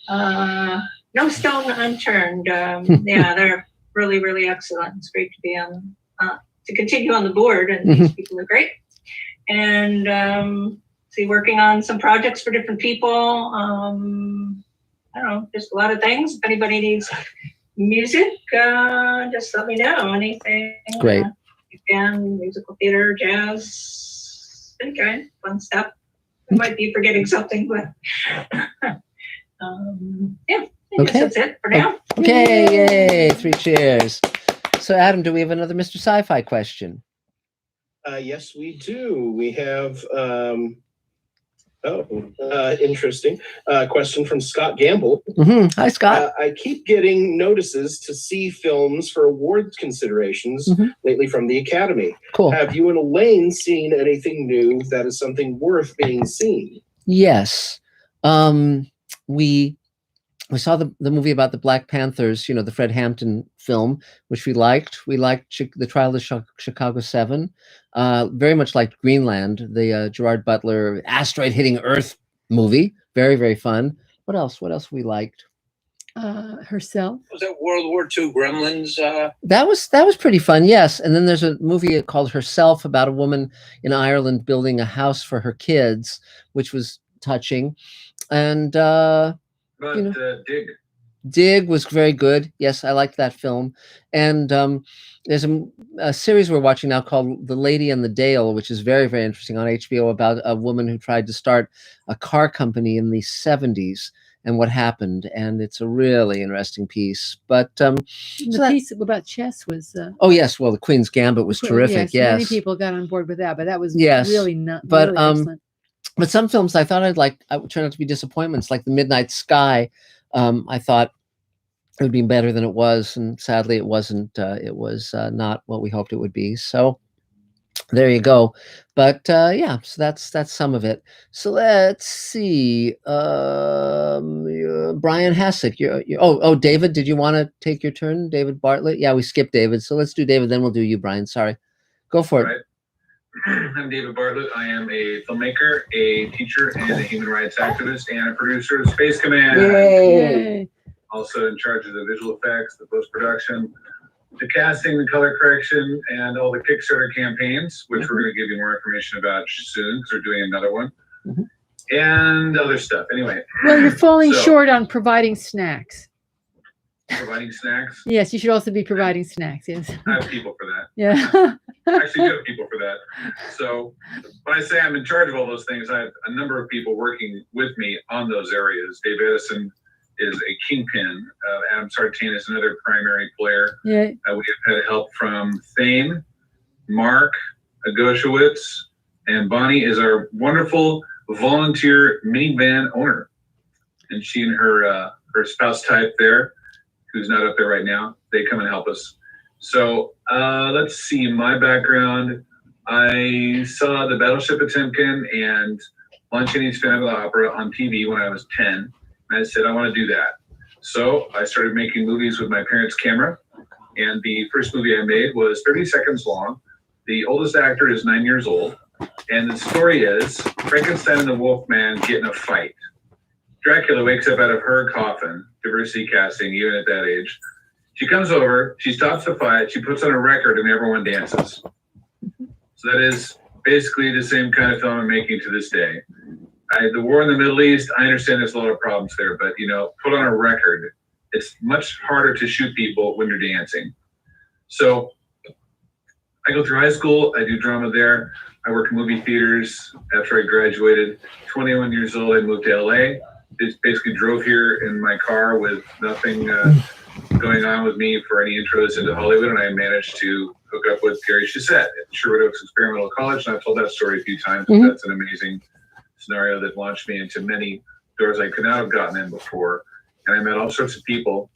no stone unturned. Yeah, they're really, really excellent. It's great to be on, to continue on the board, and these people are great. And working on some projects for different people. I don't know, just a lot of things. If anybody needs music, just let me know. Anything. Great. Again, musical theater, jazz, any kind, fun stuff. I might be forgetting something, but yeah. I guess that's it for now. Okay, yay! 3 cheers. So, Adam, do we have another Mr. Sci-Fi question? Yes, we do. We have, interesting. Question from Scott Gamble. Hi, Scott. I keep getting notices to see films for awards considerations lately from the Academy. Cool. Have you and Elaine seen anything new that is something worth being seen? Yes. We saw the movie about the Black Panthers, the Fred Hampton film, which we liked. We liked The Trial of Chicago 7. Very much liked Greenland, the Gerard Butler asteroid hitting Earth movie. Very, very fun. What else? What else we liked? Herself. Was that World War II Gremlins? That was pretty fun, yes. And then there's a movie called Herself about a woman in Ireland building a house for her kids, which was touching. And Dig was very good. Yes, I liked that film. And there's a series we're watching now called The Lady and the Dale, which is very, very interesting on HBO, about a woman who tried to start a car company in the 70s and what happened. And it's a really interesting piece. But the piece about chess was... oh, yes. Well, The Queen's Gambit was terrific. Yes. Many people got on board with that, but that was really not really excellent. But some films I thought I would turn out to be disappointments, like The Midnight Sky. I thought it would be better than it was, and sadly it wasn't. It was not what we hoped it would be. So there you go. But yeah, so that's some of it. So let's see. Brian Hassick. Oh, David, did you want to take your turn? David Bartlett? Yeah, we skipped David. So let's do David, then we'll do you, Brian. Sorry. Go for it. Right. I'm David Bartlett. I am a filmmaker, a teacher, and a human rights activist, and a producer of Space Command. Yay. Also in charge of the visual effects, the post-production, the casting, the color correction, and all the Kickstarter campaigns, which we're going to give you more information about soon, because we're doing another one, and other stuff. Anyway. Well, you're falling short on providing snacks. Providing snacks? Yes, you should also be providing snacks, yes. I have people for that. Yeah. I actually do have people for that. So when I say I'm in charge of all those things, I have a number of people working with me on those areas. Dave Edison is a kingpin. Adam Sartain is another primary player. Yeah. We have had help from Thane, Mark, Agoshowitz, and Bonnie is our wonderful volunteer minivan owner. And she and her spouse type there, who's not up there right now, they come and help us. So let's see, my background. I saw the Battleship Potemkin and Lon Chaney's Phantom of the Opera on TV when I was 10. And I said, I want to do that. So I started making movies with my parents' camera. And the first movie I made was 30 seconds long. The oldest actor is 9 years old. And the story is Frankenstein and the Wolfman get in a fight. Dracula wakes up out of her coffin, diversity casting, even at that age. She comes over, she stops the fight, she puts on a record, and everyone dances. So that is basically the same kind of film I'm making to this day. The war in the Middle East, I understand there's a lot of problems there, but, put on a record. It's much harder to shoot people when you're dancing. So I go through high school, I do drama there. I work in movie theaters after I graduated. 21 years old, I moved to LA. Just basically drove here in my car with nothing going on with me for any intros into Hollywood, and I managed to hook up with Gary Chissette at Sherwood Oaks Experimental College, and I've told that story a few times. But that's an amazing scenario that launched me into many doors I could not have gotten in before. And I met all sorts of people.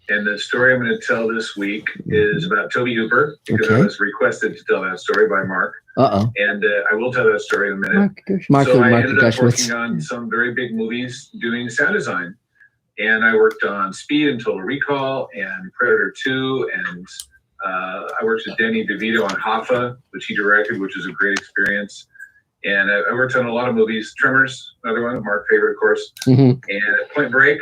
And the story I'm going to tell this week is about Toby Hooper, because I was requested to tell that story by Mark. And I will tell that story in a minute. So I ended up working on some very big movies doing sound design. And I worked on Speed and Total Recall and Predator 2. And I worked with Danny DeVito on Hoffa, which he directed, which was a great experience. And I worked on a lot of movies. Tremors, another one, Mark's favorite, of course. And Point Break,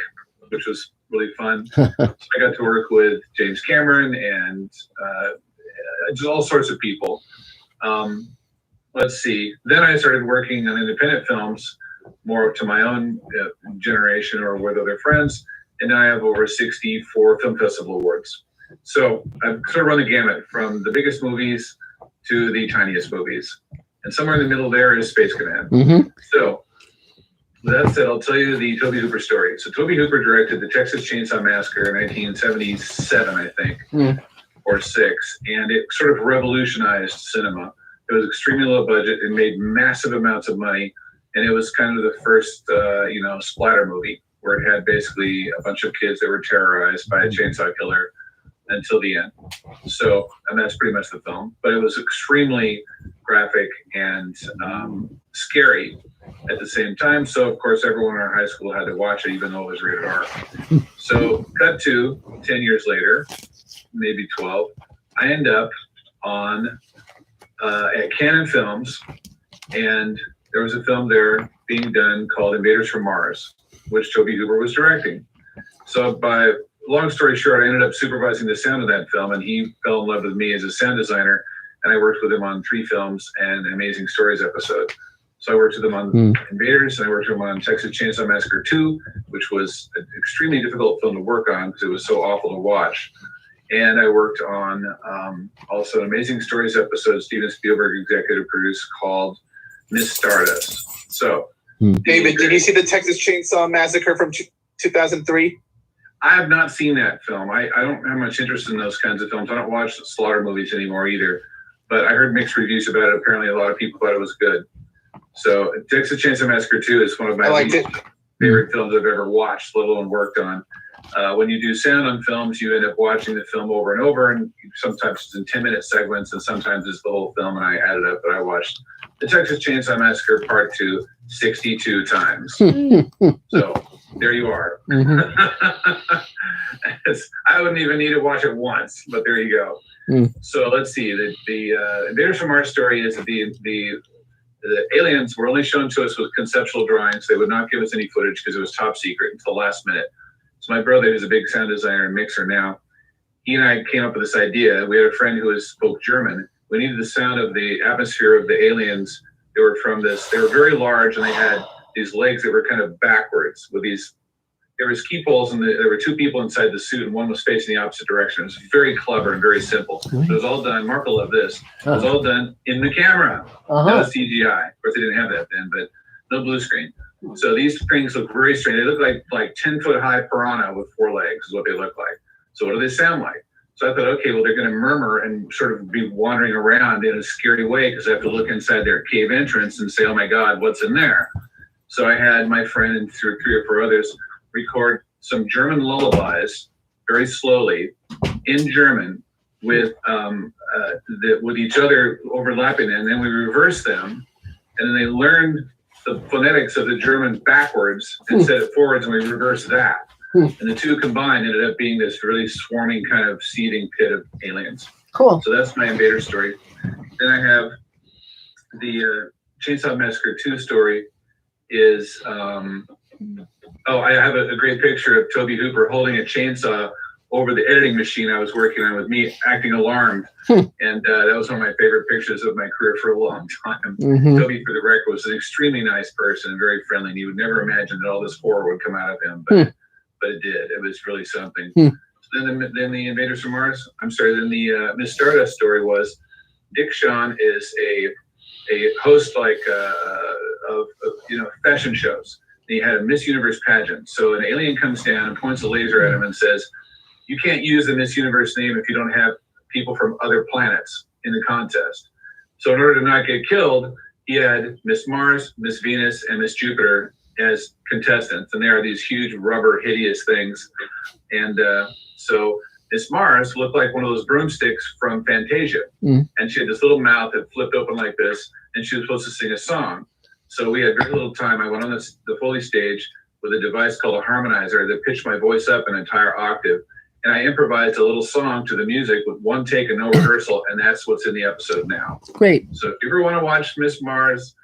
which was really fun. So I got to work with James Cameron and just all sorts of people. Let's see. Then I started working on independent films, more to my own generation or with other friends. And now I have over 64 film festival awards. So I've sort of run the gamut from the biggest movies to the tiniest movies. And somewhere in the middle there is Space Command. So with that said, I'll tell you the Toby Hooper story. So Toby Hooper directed the Texas Chainsaw Massacre in 1977, I think, or 6. And it sort of revolutionized cinema. It was extremely low budget. It made massive amounts of money. And it was kind of the first, splatter movie where it had basically a bunch of kids that were terrorized by a chainsaw killer until the end. So, and that's pretty much the film. But it was extremely graphic and scary at the same time. So, of course, everyone in our high school had to watch it, even though it was rated R. So, cut to 10 years later, maybe 12, I end up on at Canon Films, and there was a film there being done called Invaders from Mars, which Toby Hooper was directing. So, by long story short, I ended up supervising the sound of that film, and he fell in love with me as a sound designer, and I worked with him on 3 films and an Amazing Stories episode. So I worked with him on Invaders, and I worked with him on Texas Chainsaw Massacre 2, which was an extremely difficult film to work on because it was so awful to watch. And I worked on also an Amazing Stories episode Steven Spielberg executive produced called Miss Stardust. So, David, did you see the Texas Chainsaw Massacre from 2003? I have not seen that film. I don't have much interest in those kinds of films. I don't watch slaughter movies anymore either. But I heard mixed reviews about it. Apparently, a lot of people thought it was good. So, Texas Chainsaw Massacre 2 is one of my favorite films I've ever watched, let alone worked on. When you do sound on films, you end up watching the film over and over, and sometimes it's in 10-minute segments, and sometimes it's the whole film, and I added up. But I watched the Texas Chainsaw Massacre Part 2 62 times. So there you are. I wouldn't even need to watch it once, but there you go. So let's see. The Invaders from Mars story is that the aliens were only shown to us with conceptual drawings. They would not give us any footage because it was top secret until the last minute. So my brother, who's a big sound designer and mixer now, he and I came up with this idea. We had a friend who spoke German. We needed the sound of the atmosphere of the aliens. They were very large, and they had these legs that were kind of backwards with these. There was key poles, and there were 2 people inside the suit, and one was facing the opposite direction. It was very clever and very simple. It was all done. Mark will love this. It was all done in the camera. No CGI. Of course, they didn't have that then, but no blue screen. So these things look very strange. They look like 10-foot high piranha with 4 legs is what they look like. So what do they sound like? So I thought, okay, well, they're going to murmur and sort of be wandering around in a scary way because I have to look inside their cave entrance and say, oh my God, what's in there? So I had my friend and 3 or 4 others record some German lullabies very slowly in German with each other overlapping, and then we reversed them, and then they learned the phonetics of the German backwards and said it forwards, and we reversed that. And the 2 combined ended up being this really swarming kind of seething pit of aliens. Cool. So that's my Invader story. Then I have the Chainsaw Massacre 2 story is, I have a great picture of Toby Hooper holding a chainsaw over the editing machine I was working on with me acting alarmed. And that was one of my favorite pictures of my career for a long time. Toby, for the record, was an extremely nice person and very friendly, and you would never imagine that all this horror would come out of him, but it did. It was really something. So then the Invaders from Mars, then the Miss Stardust story was Dick Shawn is a host of fashion shows. He had a Miss Universe pageant. So an alien comes down and points a laser at him and says, you can't use the Miss Universe name if you don't have people from other planets in the contest. So in order to not get killed, he had Miss Mars, Miss Venus, and Miss Jupiter as contestants. And they are these huge rubber, hideous things. And So Miss Mars looked like one of those broomsticks from Fantasia. And she had this little mouth that flipped open like this, and she was supposed to sing a song. So we had very little time. I went on the Foley stage with a device called a harmonizer that pitched my voice up an entire octave. And I improvised a little song to the music with one take and no rehearsal, and that's what's in the episode now. Great. So if you ever want to watch Miss Mars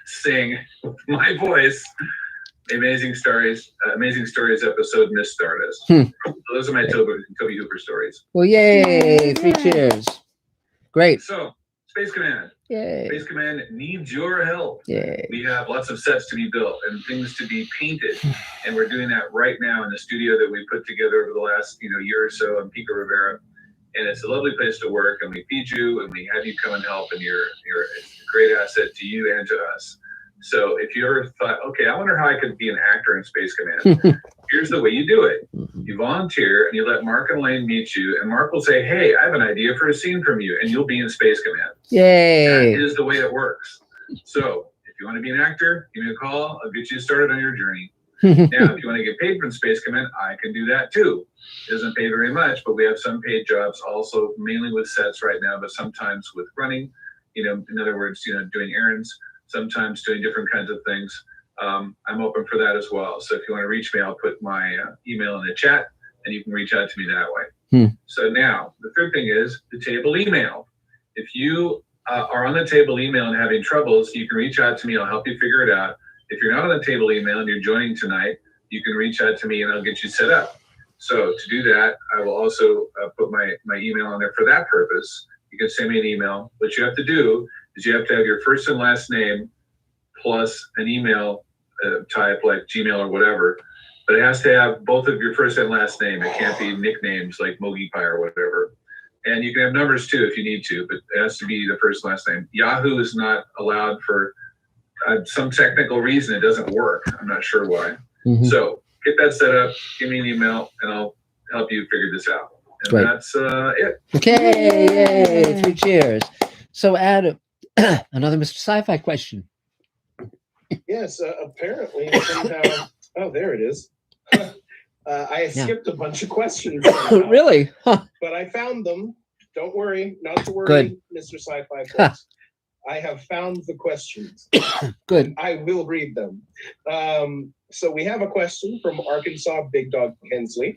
sing with my voice, Amazing Stories episode, Miss Stardust. So those are my Toby Hooper stories. Well, yay! 3 cheers. Great. So, Space Command. Yay. Space Command needs your help. Yay. We have lots of sets to be built and things to be painted, and we're doing that right now in the studio that we put together over the last year or so in Pico Rivera. And it's a lovely place to work, and we feed you, and we have you come and help, and it's a great asset to you and to us. So if you ever thought, okay, I wonder how I could be an actor in Space Command, here's the way you do it. You volunteer and you let Mark and Elaine meet you, and Mark will say, hey, I have an idea for a scene from you, and you'll be in Space Command. Yay. That is the way it works. So if you want to be an actor, give me a call. I'll get you started on your journey. Now, if you want to get paid from Space Command, I can do that too. It doesn't pay very much, but we have some paid jobs also, mainly with sets right now, but sometimes with running, in other words, doing errands, sometimes doing different kinds of things. I'm open for that as well. So if you want to reach me, I'll put my email in the chat, and you can reach out to me that way. So now, the third thing is the table email. If you are on the table email and having troubles, you can reach out to me. I'll help you figure it out. If you're not on the table email and you're joining tonight, you can reach out to me and I'll get you set up. So to do that, I will also put my email on there for that purpose. You can send me an email. What you have to do is you have to have your first and last name plus an email type like Gmail or whatever, but it has to have both of your first and last name. It can't be nicknames like Mogi Pie or whatever. And you can have numbers too if you need to, but it has to be the first and last name. Yahoo is not allowed for some technical reason. It doesn't work. I'm not sure why. So get that set up, give me an email, and I'll help you figure this out. And Great. That's it. Okay, yay, 3 cheers. So Adam, another Mr. Sci-Fi question. Yes, apparently somehow. Oh, there it is. I skipped a bunch of questions. Really? Huh. But I found them. Don't worry, not to worry, Good. Mr. Sci-Fi folks. I have found the questions. Good. I will read them. So we have a question from Arkansas Big Dog Hensley,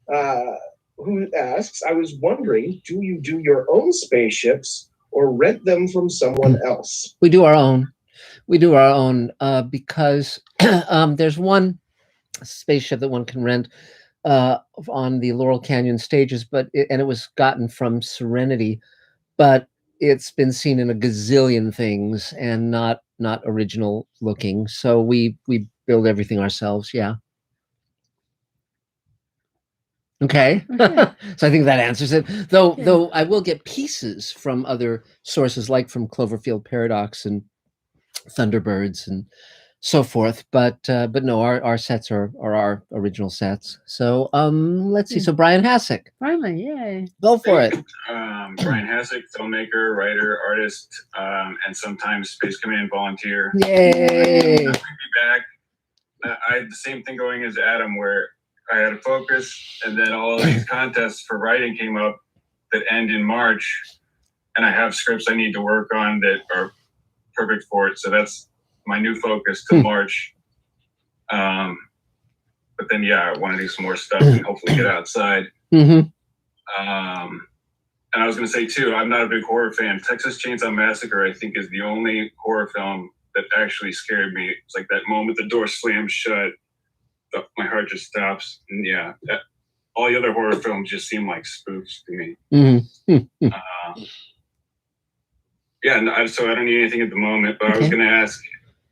who asks, I was wondering, do you do your own spaceships or rent them from someone else? We do our own. We do our own because there's one spaceship that one can rent on the Laurel Canyon stages, and it was gotten from Serenity, but it's been seen in a gazillion things and not original looking. So we build everything ourselves. Yeah. Okay. So I think that answers it. Though I will get pieces from other sources, like from Cloverfield Paradox and Thunderbirds and so forth. But no, our sets are our original sets. So let's see. So Brian Hasek. Finally, yay. Go for it. Brian Hasek, filmmaker, writer, artist, and sometimes Space Command volunteer. Yay. Good to be back. I had the same thing going as Adam, where I had a focus, and then all of these contests for writing came up that end in March, and I have scripts I need to work on that are perfect for it. So that's my new focus till March. But then, I want to do some more stuff and hopefully get outside. And I was going to say, too, I'm not a big horror fan. Texas Chainsaw Massacre, I think, is the only horror film that actually scared me. It's like that moment the door slams shut, my heart just stops. And all the other horror films just seem like spoofs to me. So I don't need anything at the moment, but I was going to ask,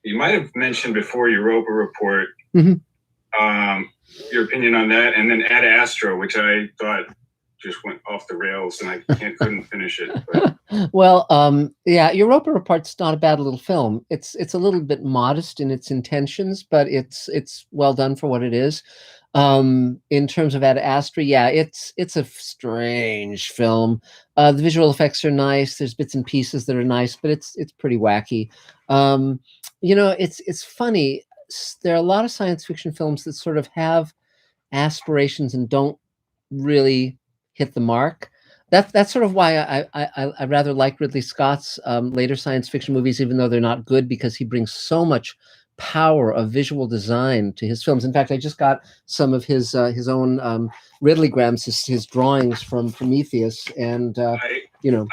you might have mentioned before your Europa report, your opinion on that, and then Ad Astra, which I thought just went off the rails and I couldn't finish it. But. Well, Europa Report's not a bad little film. It's a little bit modest in its intentions, but it's well done for what it is. In terms of Ad Astra, it's a strange film. The visual effects are nice. There's bits and pieces that are nice, but it's pretty wacky. It's funny. There are a lot of science fiction films that sort of have aspirations and don't really hit the mark. That's sort of why I rather like Ridley Scott's later science fiction movies, even though they're not good, because he brings so much power of visual design to his films. In fact, I just got some of his own Ridleygrams, his drawings from Prometheus, and you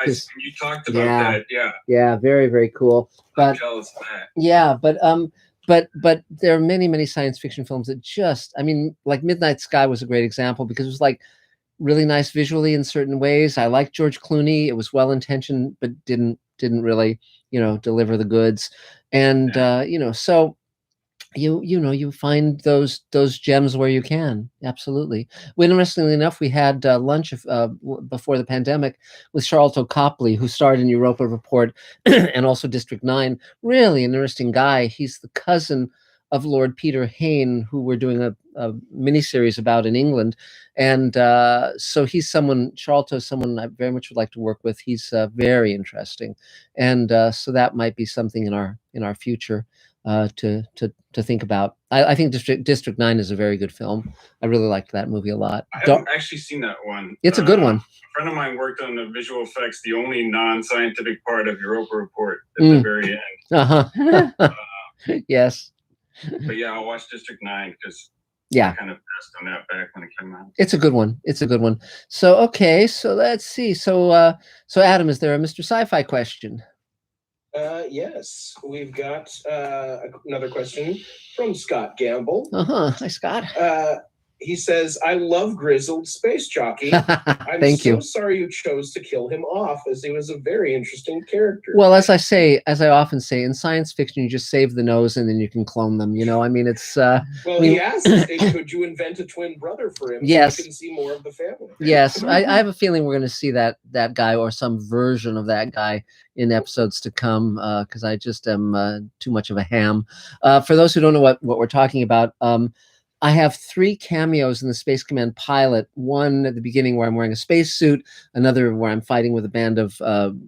talked about that, yeah, very, very cool. But I'm jealous of that. yeah, but there are many science fiction films that just, I mean, like Midnight Sky was a great example, because it was like really nice visually in certain ways. I like George Clooney. It was well intentioned, but didn't really, deliver the goods. And so you find those gems where you can. Absolutely. Well, interestingly enough, we had lunch before the pandemic with Charlton Copley, who starred in Europa Report and also District 9. Really an interesting guy. He's the cousin of Lord Peter Hayne, who we're doing a miniseries about in England. And so he's Charlton is someone I very much would like to work with. He's very interesting. And so that might be something in our future to think about. I think District 9 is a very good film. I really liked that movie a lot. I haven't actually seen that one. It's a good one. A friend of mine worked on the visual effects, the only non-scientific part of Europa Report at the very end. Yes. But yeah, I'll watch District 9 because I kind of passed on that back when it came out. It's a good one. So okay, so let's see. So Adam, is there a Mr. Sci-Fi question? Yes, we've got another question from Scott Gamble. Hi, Scott. He says, I love Grizzled Space Jockey. Thank you. Sorry you chose to kill him off, as he was a very interesting character. Well, as I often say, in science fiction, you just save the nose and then you can clone them. I mean, it's... he asks, could you invent a twin brother for him yes. so we can see more of the family? Yes, I have a feeling we're going to see that guy or some version of that guy in episodes to come, because I just am too much of a ham. For those who don't know what we're talking about, I have 3 cameos in the Space Command pilot. One at the beginning where I'm wearing a spacesuit, another where I'm fighting with a band of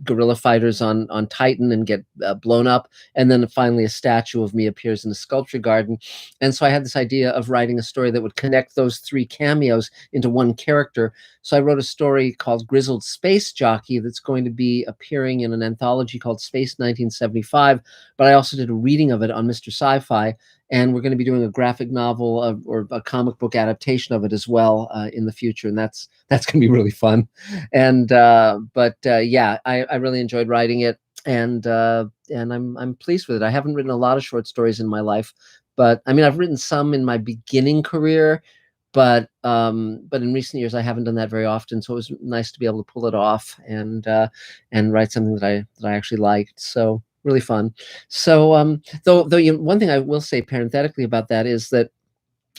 guerrilla fighters on Titan and get blown up, and then finally a statue of me appears in a sculpture garden. And so I had this idea of writing a story that would connect those 3 cameos into one character. So I wrote a story called Grizzled Space Jockey that's going to be appearing in an anthology called Space 1975, but I also did a reading of it on Mr. Sci-Fi. And we're going to be doing a graphic novel or a comic book adaptation of it as well in the future, and that's going to be really fun. And yeah, I really enjoyed writing it, and I'm pleased with it. I haven't written a lot of short stories in my life, but I mean I've written some in my beginning career, but in recent years I haven't done that very often. So it was nice to be able to pull it off and write something that I actually liked. So. Really fun. So, though one thing I will say parenthetically about that is that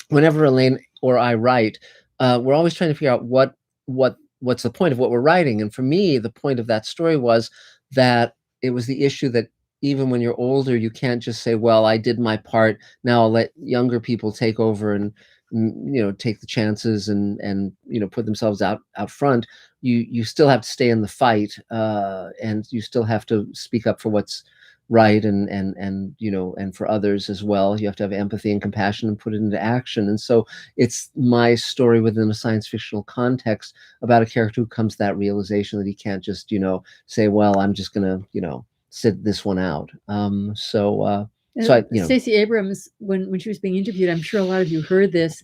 whenever Elaine or I write, we're always trying to figure out what's the point of what we're writing. And for me, the point of that story was that it was the issue that even when you're older, you can't just say, well, I did my part. Now I'll let younger people take over and take the chances and put themselves out front. You still have to stay in the fight, and you still have to speak up for what's right and for others as well. You have to have empathy and compassion and put it into action. And so it's my story within a science fictional context about a character who comes to that realization that he can't just say, well, I'm just gonna sit this one out. So Stacey Abrams, when she was being interviewed, I'm sure a lot of you heard this.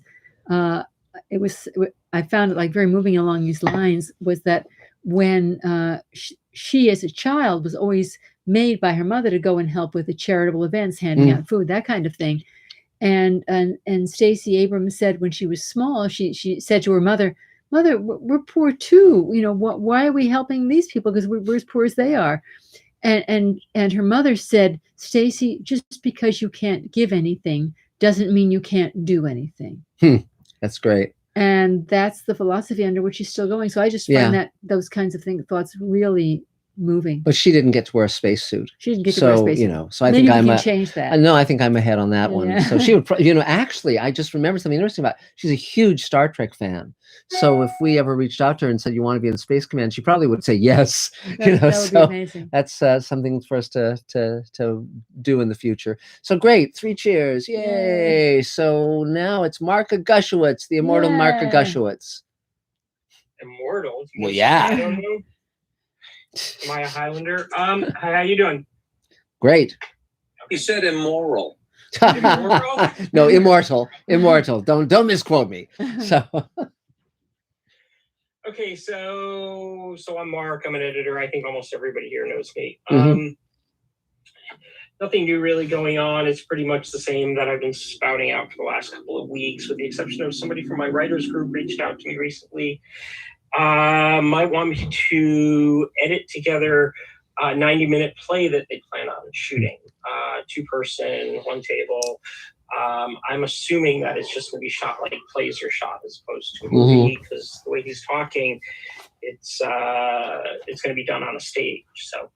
I found it like very moving along these lines, was that when she as a child was always made by her mother to go and help with the charitable events, handing out food, that kind of thing. And Stacey Abrams said when she was small, she said to her mother, we're poor too. Why are we helping these people? Because we're as poor as they are. And her mother said, Stacey, just because you can't give anything doesn't mean you can't do anything. That's great. And that's the philosophy under which she's still going. So I just find that those kinds of thoughts really moving. But she didn't get to wear a spacesuit. She didn't get to wear a spacesuit. So I think I'm change that. No, I think I'm ahead on that one. Yeah. So she would, actually, I just remember something interesting about. She's a huge Star Trek fan. So if we ever reached out to her and said, "You want to be in Space Command?" she probably would say yes. That would be amazing. That's something for us to do in the future. So great, 3 cheers, yay! So now it's Marka Gushowitz, the immortal Marka Gushowitz. Immortal. Well, yeah. I don't know. Am I a Highlander? How you doing? Great. He said immoral. Immortal? No, immortal. Don't misquote me. So Okay, so I'm Mark. I'm an editor. I think almost everybody here knows me. Nothing new really going on. It's pretty much the same that I've been spouting out for the last couple of weeks, with the exception of somebody from my writers group reached out to me recently. Might want me to edit together a 90-minute play that they plan on shooting. 2-person, 1 table. I'm assuming that it's just going to be shot like plays are shot as opposed to a movie, because the way he's talking, it's going to be done on a stage. So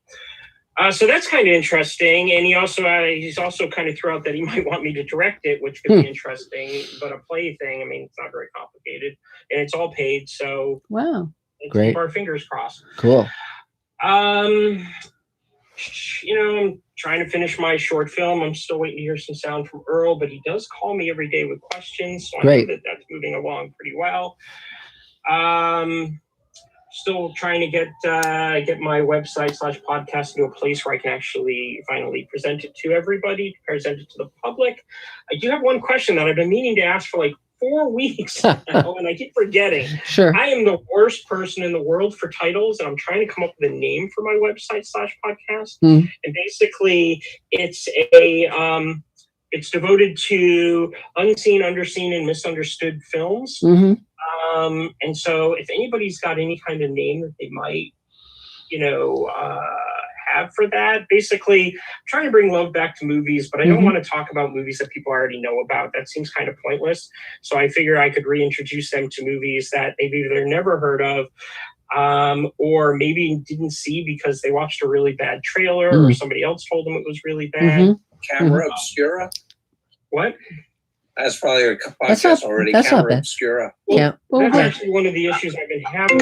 that's kind of interesting. And he's also kind of threw out that he might want me to direct it, which could be interesting. But a play thing, I mean, it's not very complicated, and it's all paid. So wow, let's great. keep our fingers crossed. Cool. I'm trying to finish my short film. I'm still waiting to hear some sound from Earl, but he does call me every day with questions, so great. I know that's moving along pretty well. Still trying to get my website / podcast into a place where I can actually finally present it to everybody, present it to the public. I do have one question that I've been meaning to ask for like 4 weeks now, and I keep forgetting. Sure. I am the worst person in the world for titles, and I'm trying to come up with a name for my website / podcast. And basically, it's devoted to unseen, underseen, and misunderstood films. And so if anybody's got any kind of name that they might, have for that, basically I'm trying to bring love back to movies, but I don't want to talk about movies that people already know about. That seems kind of pointless. So I figure I could reintroduce them to movies that they've either never heard of, or maybe didn't see because they watched a really bad trailer or somebody else told them it was really bad. Camera Obscura. What? That's probably a podcast already. Camera Obscura. Well, that's actually one of the issues I've been having.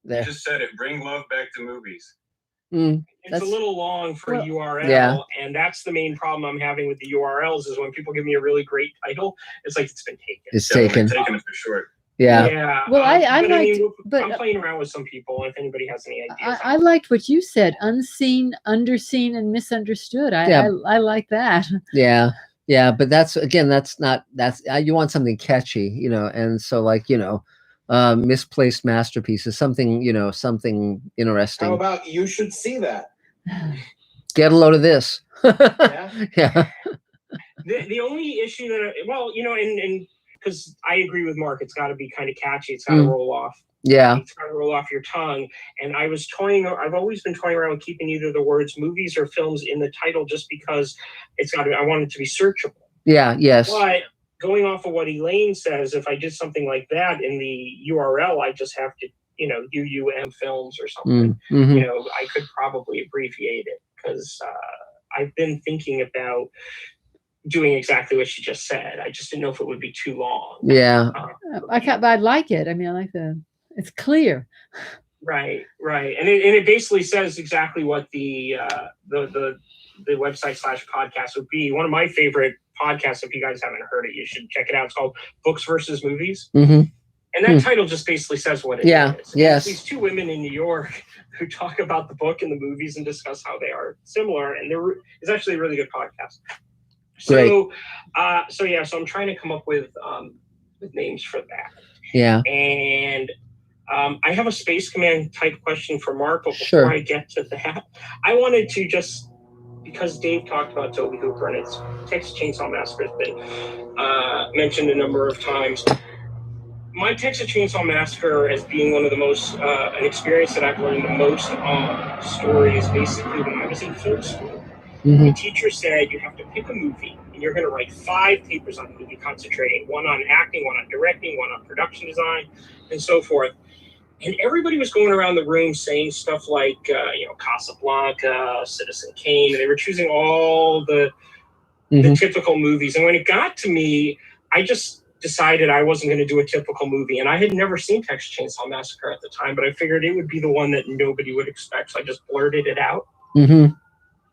You just said it. Bring love back to movies. It's a little long for a URL, and that's the main problem I'm having with the URLs is when people give me a really great title, it's like it's been taken. It's taken. Taken it for short. Yeah. Well, I'm playing around with some people. If anybody has any ideas, I liked what you said: unseen, underseen, and misunderstood. I like that. Yeah. But you want something catchy, and so misplaced masterpieces, something, something interesting. How about You Should See That? Get a load of this. Yeah. The only issue and because I agree with Mark, it's got to be kind of catchy. It's got to roll off. Yeah. It's got to roll off your tongue. And I've always been toying around with keeping either the words movies or films in the title just because I want it to be searchable. Yeah. Yes. But going off of what Elaine says, if I did something like that in the URL, I just have to, UUM films or something. I could probably abbreviate it because I've been thinking about doing exactly what she just said. I just didn't know if it would be too long. Yeah. I like it. I mean, I like it's clear. Right. And it basically says exactly what the website / podcast would be. One of my favorite podcasts, if you guys haven't heard it, you should check it out. It's called Books versus Movies. And that title just basically says what it is. Yes. These 2 women in New York who talk about the book and the movies and discuss how they are similar. And it's actually a really good podcast. So I'm trying to come up with names for that. Yeah. And I have a Space Command type question for Mark, but before I get to that, I wanted to just, because Dave talked about Toby Hooper and its Texas Chainsaw Massacre has been mentioned a number of times. My Texas Chainsaw Massacre as being one of the most, an experience that I've learned the most on stories, basically when I was in film school. The teacher said you have to pick a movie and you're going to write 5 papers on the movie, concentrating one on acting, one on directing, one on production design, and so forth. And everybody was going around the room saying stuff like, Casablanca, Citizen Kane, and they were choosing all the typical movies. And when it got to me, I just decided I wasn't going to do a typical movie. And I had never seen Texas Chainsaw Massacre at the time, but I figured it would be the one that nobody would expect. So I just blurted it out.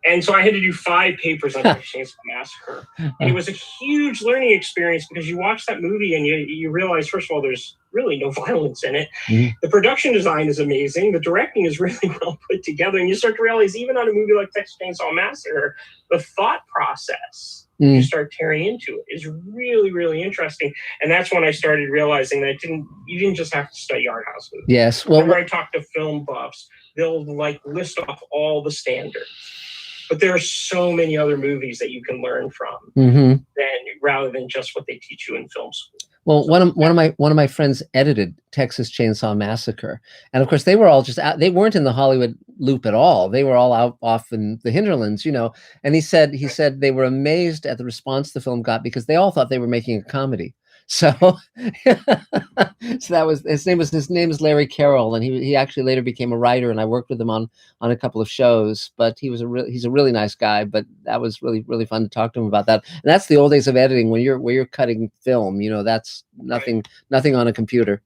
And so I had to do 5 papers on Texas Chainsaw Massacre. And it was a huge learning experience because you watch that movie and you realize, first of all, there's really no violence in it. Mm-hmm. The production design is amazing. The directing is really well put together. And you start to realize, even on a movie like Texas Chainsaw Massacre, the thought process you start tearing into it is really, really interesting. And that's when I started realizing that you didn't just have to study art house movies. Yes. Well, whenever I talk to film buffs, they'll like list off all the standards. But there are so many other movies that you can learn from rather than just what they teach you in film school. Well, one of my friends edited Texas Chainsaw Massacre, and of course they were all just out. They weren't in the Hollywood loop at all. They were all out off in the hinterlands, you know. And he said they were amazed at the response the film got because they all thought they were making a comedy. So, so that was his name is Larry Carroll, and he actually later became a writer, and I worked with him on a couple of shows. But he's a really nice guy. But that was really, really fun to talk to him about that. And that's the old days of editing when you're cutting film. You know, that's nothing on a computer.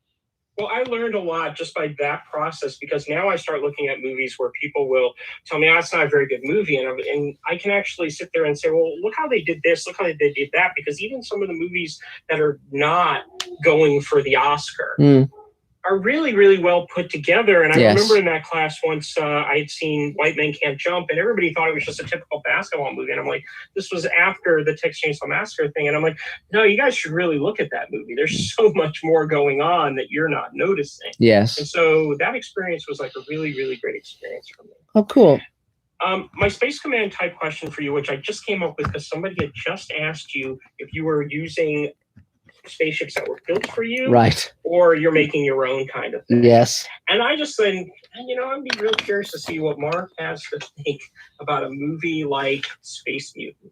Well, I learned a lot just by that process because now I start looking at movies where people will tell me, it's not a very good movie. And I can actually sit there and say, well, look how they did this, look how they did that. Because even some of the movies that are not going for the Oscar are really, really well put together. And I remember in that class once I had seen White Men Can't Jump, and everybody thought it was just a typical basketball movie. And I'm like, this was after the Texas Chainsaw Massacre thing. And I'm like, no, you guys should really look at that movie. There's so much more going on that you're not noticing. Yes. And so that experience was like a really, really great experience for me. Oh, cool. My Space Command type question for you, which I just came up with because somebody had just asked you if you were using spaceships that were built for you, right, or you're making your own kind of thing. Yes. And I just think, I'd be real curious to see what Mark has to think about a movie like Space Mutiny.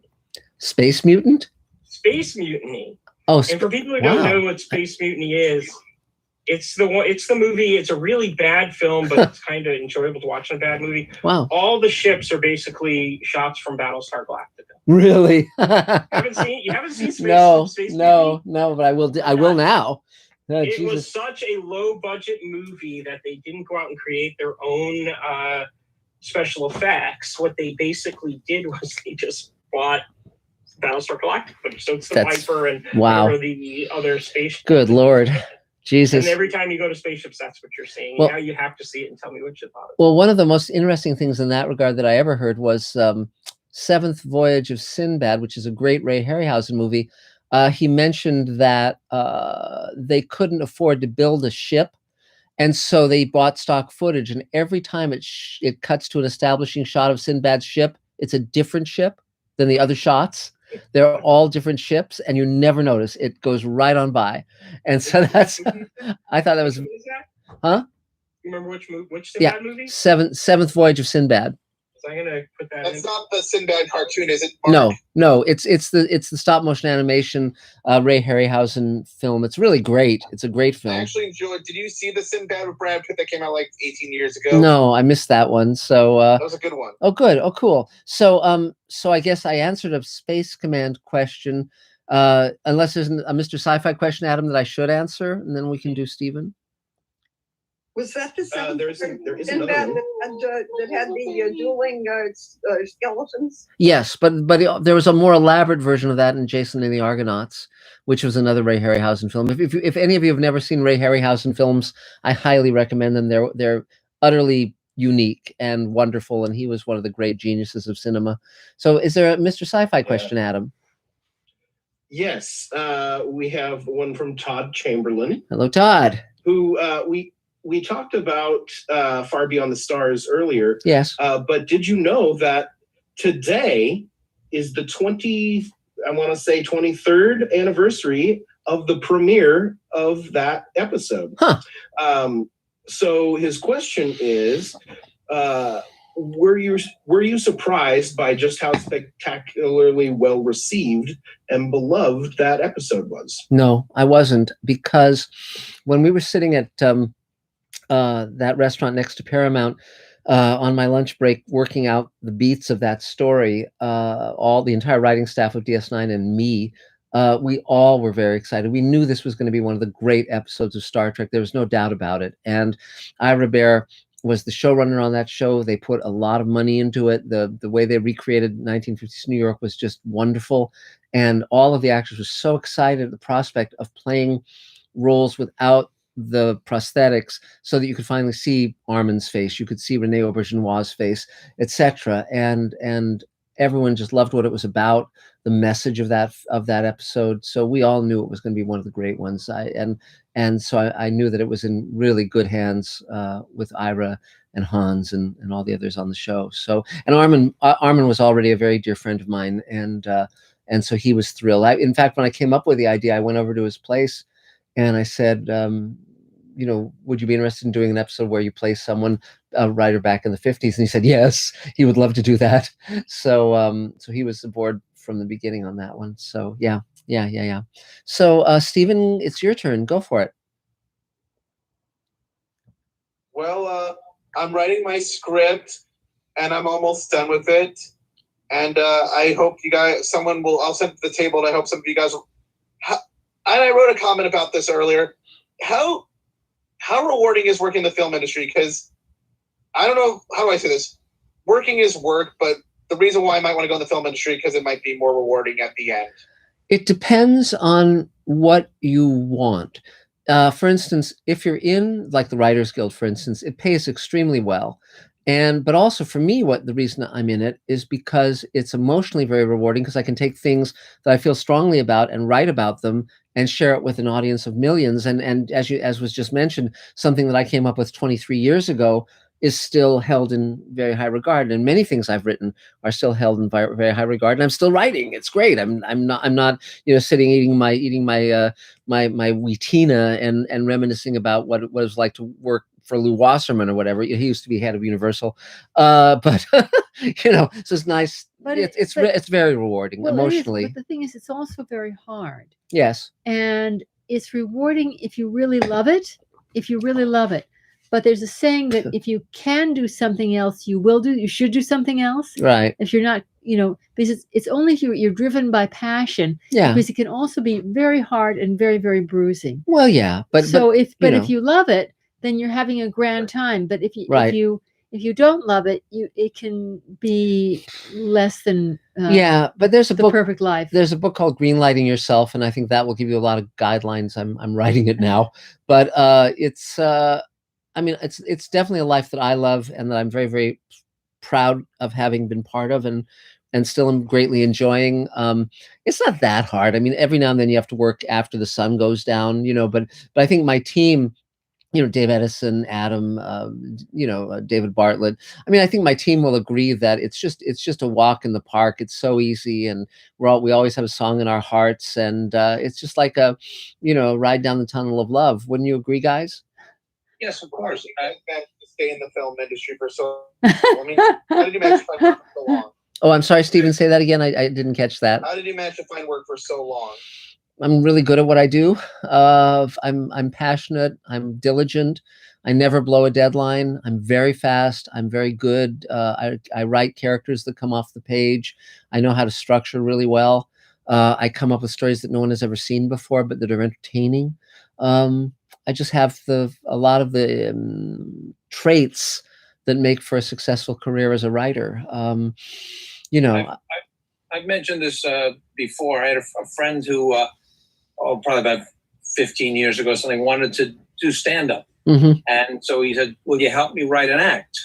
Space Mutant? Space Mutiny. Oh, and for people who don't know what Space Mutiny is, it's the movie. It's a really bad film, but it's kind of enjoyable to watch in a bad movie. Wow. All the ships are basically shots from Battlestar Galactica. Really? You haven't seen Space Mutiny? No, but I will now. It was such a low budget movie that they didn't go out and create their own special effects. What they basically did was they just bought Battlestar Galactica. So it's the Viper and whatever the other spaceship. Good Lord. Jesus. And every time you go to spaceships, that's what you're seeing. Now you have to see it and tell me what you thought of it. Well, one of the most interesting things in that regard that I ever heard was Seventh Voyage of Sinbad, which is a great Ray Harryhausen movie. He mentioned that they couldn't afford to build a ship, and so they bought stock footage. And every time it cuts to an establishing shot of Sinbad's ship, it's a different ship than the other shots. They're all different ships, and you never notice. It goes right on by. And so that's, I thought that was, huh? You remember which Sinbad movie? Seventh Voyage of Sinbad. So I'm gonna put that. That's not the Sinbad cartoon, is it? Mark? No, it's the stop motion animation Ray Harryhausen film. It's really great. It's a great film. I actually enjoyed. Did you see the Sinbad with Brad Pitt that came out like 18 years ago? No, I missed that one. So that was a good one. Oh, good. Oh, cool. So so I guess I answered a Space Command question. Unless there's a Mr. Sci-Fi question, Adam, that I should answer, and then we can do Stephen. Was that the seventh? There is Sinbad that had the dueling skeletons? Yes, but there was a more elaborate version of that in Jason and the Argonauts, which was another Ray Harryhausen film. If any of you have never seen Ray Harryhausen films, I highly recommend them. They're utterly unique and wonderful, and he was one of the great geniuses of cinema. So, is there a Mr. Sci-Fi question, Adam? Yes, we have one from Todd Chamberlain. Hello, Todd. Who we talked about Far Beyond the Stars earlier. Yes. But did you know that today is the 23rd anniversary of the premiere of that episode? Huh. So his question is, were you surprised by just how spectacularly well received and beloved that episode was? No, I wasn't, because when we were sitting at that restaurant next to Paramount on my lunch break, working out the beats of that story, the entire writing staff of DS9 and me, we all were very excited. We knew this was going to be one of the great episodes of Star Trek. There was no doubt about it. And Ira Bear was the showrunner on that show. They put a lot of money into it. The way they recreated 1950s New York was just wonderful. And all of the actors were so excited at the prospect of playing roles without the prosthetics, so that you could finally see Armin's face, you could see Rene Auberginois' face, etc. And everyone just loved what it was about, the message of that episode. So we all knew it was going to be one of the great ones. So I knew that it was in really good hands with Ira and Hans and all the others on the show. So, and Armin was already a very dear friend of mine, and so he was thrilled. In fact, when I came up with the idea, I went over to his place and I said, would you be interested in doing an episode where you play someone, a writer back in the 50s? And he said, yes, he would love to do that. So he was aboard from the beginning on that one. So yeah. So Stephen, it's your turn. Go for it. Well, I'm writing my script and I'm almost done with it. And I hope you guys, I'll send it to the table, and I hope some of you guys will. And I wrote a comment about this earlier. How rewarding is working in the film industry? Because I don't know, how do I say this? Working is work, but the reason why I might want to go in the film industry, because it might be more rewarding at the end. It depends on what you want. For instance, if you're in like the Writers Guild, for instance, it pays extremely well. But also for me, the reason I'm in it is because it's emotionally very rewarding, because I can take things that I feel strongly about and write about them and share it with an audience of millions. And as was just mentioned, something that I came up with 23 years ago is still held in very high regard. And many things I've written are still held in very high regard. And I'm still writing. It's great. I'm not sitting eating my Wheatina and reminiscing about what it was like to work for Lou Wasserman or whatever. He used to be head of Universal, but so it's nice. But it's very rewarding emotionally. But the thing is, it's also very hard. Yes. And it's rewarding if you really love it. But there's a saying that if you can do something else, you should do something else. Right. If you're not, because it's only if you're driven by passion. Yeah. Because it can also be very hard and very, very bruising. Well, yeah. But if you love it, then you're having a grand time. But if you don't love it, it can be less than but there's a book, Perfect Life. There's a book called Greenlighting Yourself, and I think that will give you a lot of guidelines. I'm writing it now, but it's definitely a life that I love and that I'm very, very proud of having been part of and still am greatly enjoying. It's not that hard. I mean, every now and then you have to work after the sun goes down, but I think my team, Dave Edison, Adam, David Bartlett. I mean, I think my team will agree that it's just a walk in the park. It's so easy, and we always have a song in our hearts, and it's just like a, ride down the tunnel of love. Wouldn't you agree, guys? Yes, of course. I meant to stay in the film industry for so long. I mean, how did you manage to find work for so long? Oh, I'm sorry, Stephen. Say that again. I didn't catch that. How did you manage to find work for so long? I'm really good at what I do. I'm passionate. I'm diligent. I never blow a deadline. I'm very fast. I'm very good. I write characters that come off the page. I know how to structure really well. I come up with stories that no one has ever seen before, but that are entertaining. I just have a lot of the traits that make for a successful career as a writer. I've mentioned this before. I had a friend who, probably about 15 years ago, something, wanted to do stand-up. Mm-hmm. And so he said, will you help me write an act?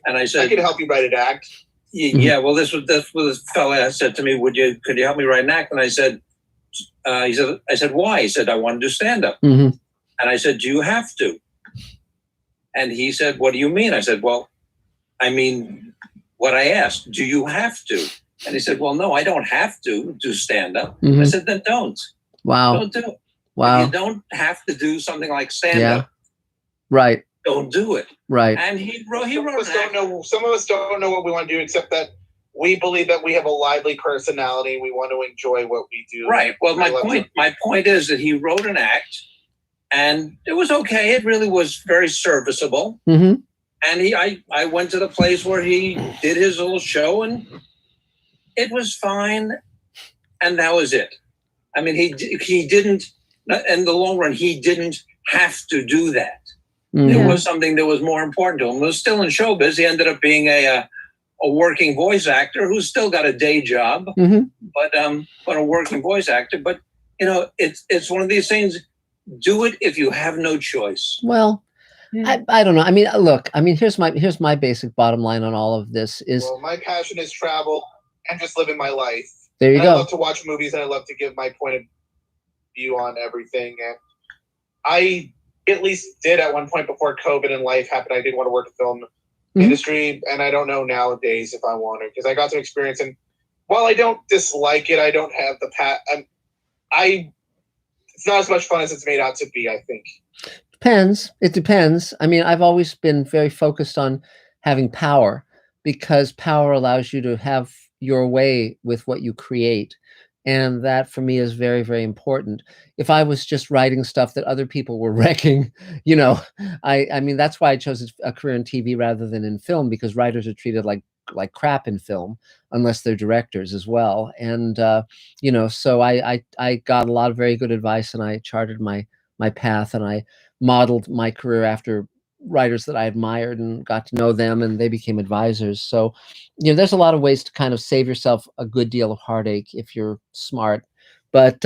And I said, I can help you write an act. Yeah, well, that's what this fella said to me. Could you help me write an act? And I said, I said, why? He said, I want to do stand-up. Mm-hmm. And I said, do you have to? And he said, what do you mean? I said, well, I mean what I asked. Do you have to? And he said, well, no, I don't have to do stand-up. Mm-hmm. I said, then don't. Wow. Don't do it. Wow. If you don't have to do something like stand-up. Yeah. Right. Don't do it. Right. And he wrote some of us don't know what we want to do, except that we believe that we have a lively personality. We want to enjoy what we do. Right. Well, my point is that he wrote an act, and it was okay. It really was very serviceable. Mm-hmm. And I went to the place where he did his little show, and it was fine. And that was it. I mean, he didn't, in the long run, he didn't have to do that. There was something that was more important to him. He was still in showbiz. He ended up being a working voice actor who's still got a day job, but a working voice actor. But it's one of these things. Do it if you have no choice. Well, I don't know. I mean, look. I mean, here's my basic bottom line on all of this is. Well, my passion is travel and just living my life. There you go. I love to watch movies and I love to give my point of view on everything. And I at least did at one point before COVID and life happened. I did want to work in film industry, and I don't know nowadays if I want to, because I got to experience. And while I don't dislike it, I don't have the it's not as much fun as it's made out to be, I think. Depends. It depends. I mean, I've always been very focused on having power, because power allows you to have your way with what you create. And that for me is very, very important. If I was just writing stuff that other people were wrecking, I mean, that's why I chose a career in TV rather than in film, because writers are treated like crap in film, unless they're directors as well. And, so I got a lot of very good advice, and I charted my path, and I modeled my career after writers that I admired and got to know them, and they became advisors. So, there's a lot of ways to kind of save yourself a good deal of heartache if you're smart. But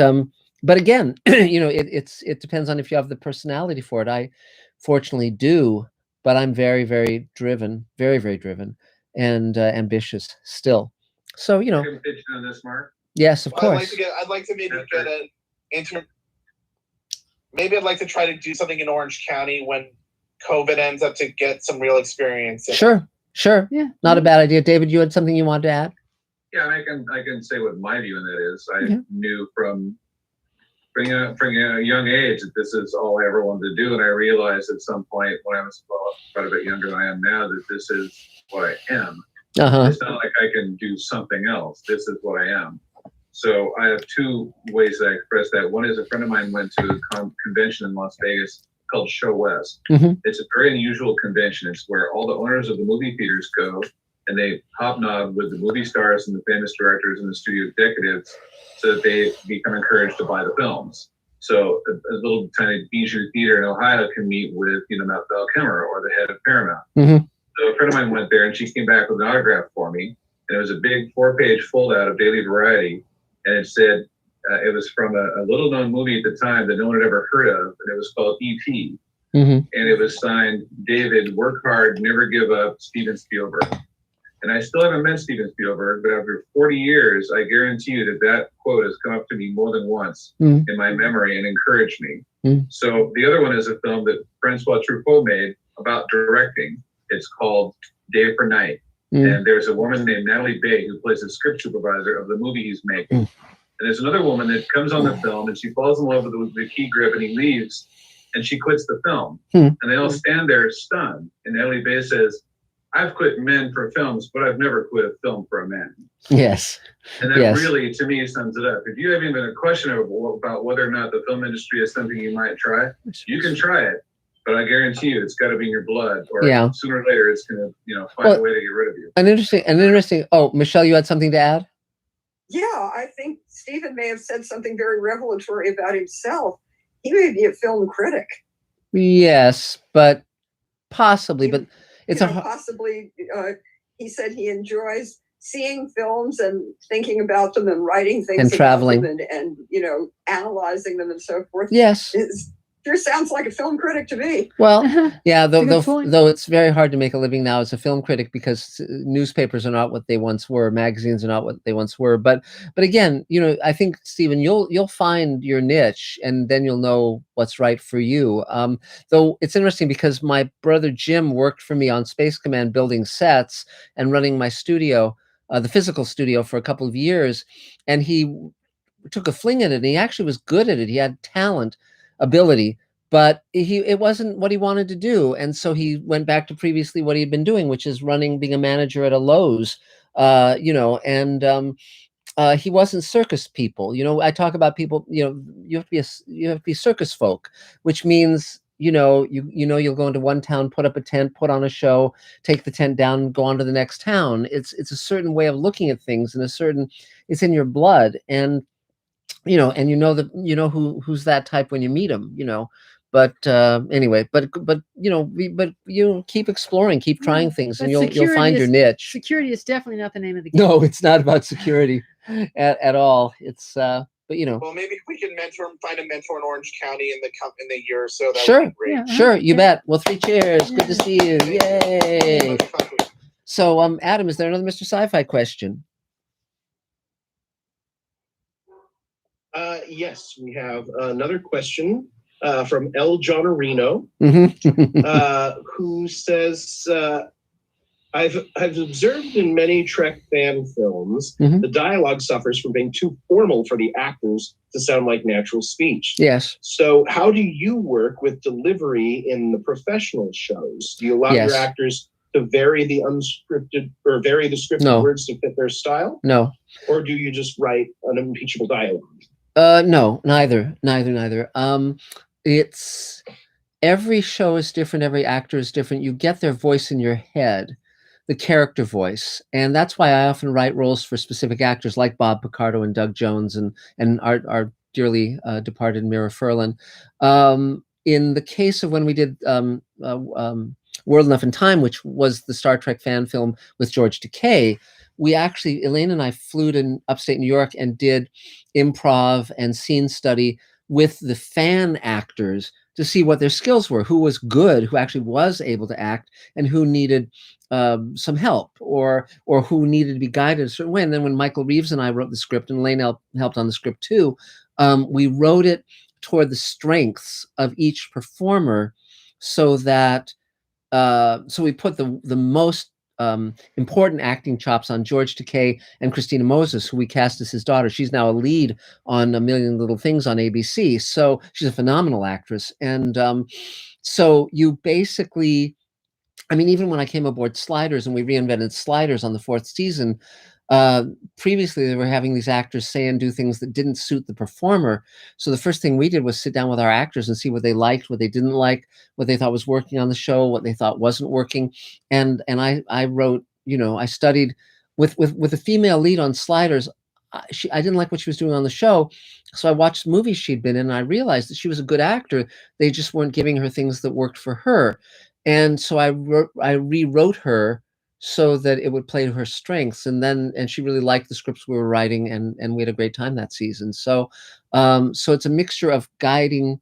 again, it depends on if you have the personality for it. I fortunately do, but I'm very, very driven, very, very driven, and ambitious still. So, Can I pitch on this, Mark? Yes, of course. I'd like to maybe get an intern. Maybe I'd like to try to do something in Orange County when COVID ends up, to get some real experience. Sure. Yeah. Not a bad idea. David, you had something you wanted to add? Yeah, and I can say what my view on that is. I knew from a young age that this is all I ever wanted to do, and I realized at some point when I was quite a bit younger than I am now that this is what I am. It's not like I can do something else. This is what I am. So I have two ways that I express that. One is a friend of mine went to a convention in Las Vegas called Show West. It's a very unusual convention. It's where all the owners of the movie theaters go, and they hobnob with the movie stars and the famous directors and the studio executives, so that they become encouraged to buy the films. So a little tiny Bijou theater in Ohio can meet with Matt Belkemmer or the head of Paramount. So a friend of mine went there, and she came back with an autograph for me, and it was a big 4-page fold-out of Daily Variety, and it said, it was from a little-known movie at the time that no one had ever heard of, and it was called E.T. And it was signed, David, work hard, never give up, Steven Spielberg. And I still haven't met Steven Spielberg, but after 40 years, I guarantee you that quote has come up to me more than once in my memory and encouraged me. So the other one is a film that Francois Truffaut made about directing. It's called Day for Night. And there's a woman named Natalie Bay who plays the script supervisor of the movie he's making. And there's another woman that comes on the film, and she falls in love with the key grip, and he leaves, and she quits the film. And they all stand there stunned. And Natalie Bay says, I've quit men for films, but I've never quit a film for a man. Yes. And that really, to me, sums it up. If you have even a question about whether or not the film industry is something you might try, you can try it. But I guarantee you, it's got to be in your blood, or sooner or later, it's going to find a way to get rid of you. An interesting. Oh, Michelle, you had something to add? Yeah, I think Stephen may have said something very revelatory about himself. He may be a film critic. Yes, but possibly. But it's possibly. He said he enjoys seeing films and thinking about them and writing things and traveling about them and analyzing them and so forth. Yes. Sure sounds like a film critic to me. Well, yeah, though it's very hard to make a living now as a film critic, because newspapers are not what they once were, magazines are not what they once were. But again, I think, Stephen, you'll find your niche, and then you'll know what's right for you. Though it's interesting, because my brother Jim worked for me on Space Command, building sets and running my studio, the physical studio, for a couple of years, and he took a fling at it, and he actually was good at it. He had talent, ability, but it wasn't what he wanted to do, and so he went back to previously what he'd been doing, which is being a manager at a Lowe's, and he wasn't circus people. I talk about people. You have to be circus folk, which means you'll go into one town, put up a tent, put on a show, take the tent down, go on to the next town. It's a certain way of looking at things, and it's in your blood, and who's that type when you meet them, But anyway, but keep exploring, keep trying things, and you'll find your niche. Security is definitely not the name of the game. No, it's not about security at all. It's Well, maybe if we can find a mentor in Orange County in the year or so. That sure, would be great. Yeah, sure, you bet. Well, 3 cheers. Good to see you. Yay. So, Adam, is there another Mr. Sci-Fi question? Yes, we have another question from L. Johnorino, who says, I've observed in many Trek fan films, the dialogue suffers from being too formal for the actors to sound like natural speech. Yes. So how do you work with delivery in the professional shows? Do you allow your actors to vary the unscripted or vary the scripted words to fit their style? No. Or do you just write unimpeachable dialogue? No, neither. It's every show is different. Every actor is different. You get their voice in your head, the character voice. And that's why I often write roles for specific actors like Bob Picardo and Doug Jones and our dearly departed Mira Furlan. In the case of when we did World Enough in Time, which was the Star Trek fan film with George Takei, we actually, Elaine and I flew to upstate New York and did improv and scene study with the fan actors to see what their skills were, who was good, who actually was able to act, and who needed some help or who needed to be guided a certain way. And then when Michael Reeves and I wrote the script, and Elaine helped on the script too, we wrote it toward the strengths of each performer so that so we put the most important acting chops on George Takei and Christina Moses, who we cast as his daughter. She's now a lead on A Million Little Things on ABC. So she's a phenomenal actress. And so you basically, I mean, even when I came aboard Sliders and we reinvented Sliders on the 4th season, previously they were having these actors say and do things that didn't suit the performer. So the first thing we did was sit down with our actors and see what they liked, what they didn't like, what they thought was working on the show, what they thought wasn't working. And I wrote, I studied with a female lead on Sliders. I didn't like what she was doing on the show. So I watched movies she'd been in, and I realized that she was a good actor. They just weren't giving her things that worked for her. And so I rewrote her so that it would play to her strengths. And she really liked the scripts we were writing, and we had a great time that season. So it's a mixture of guiding,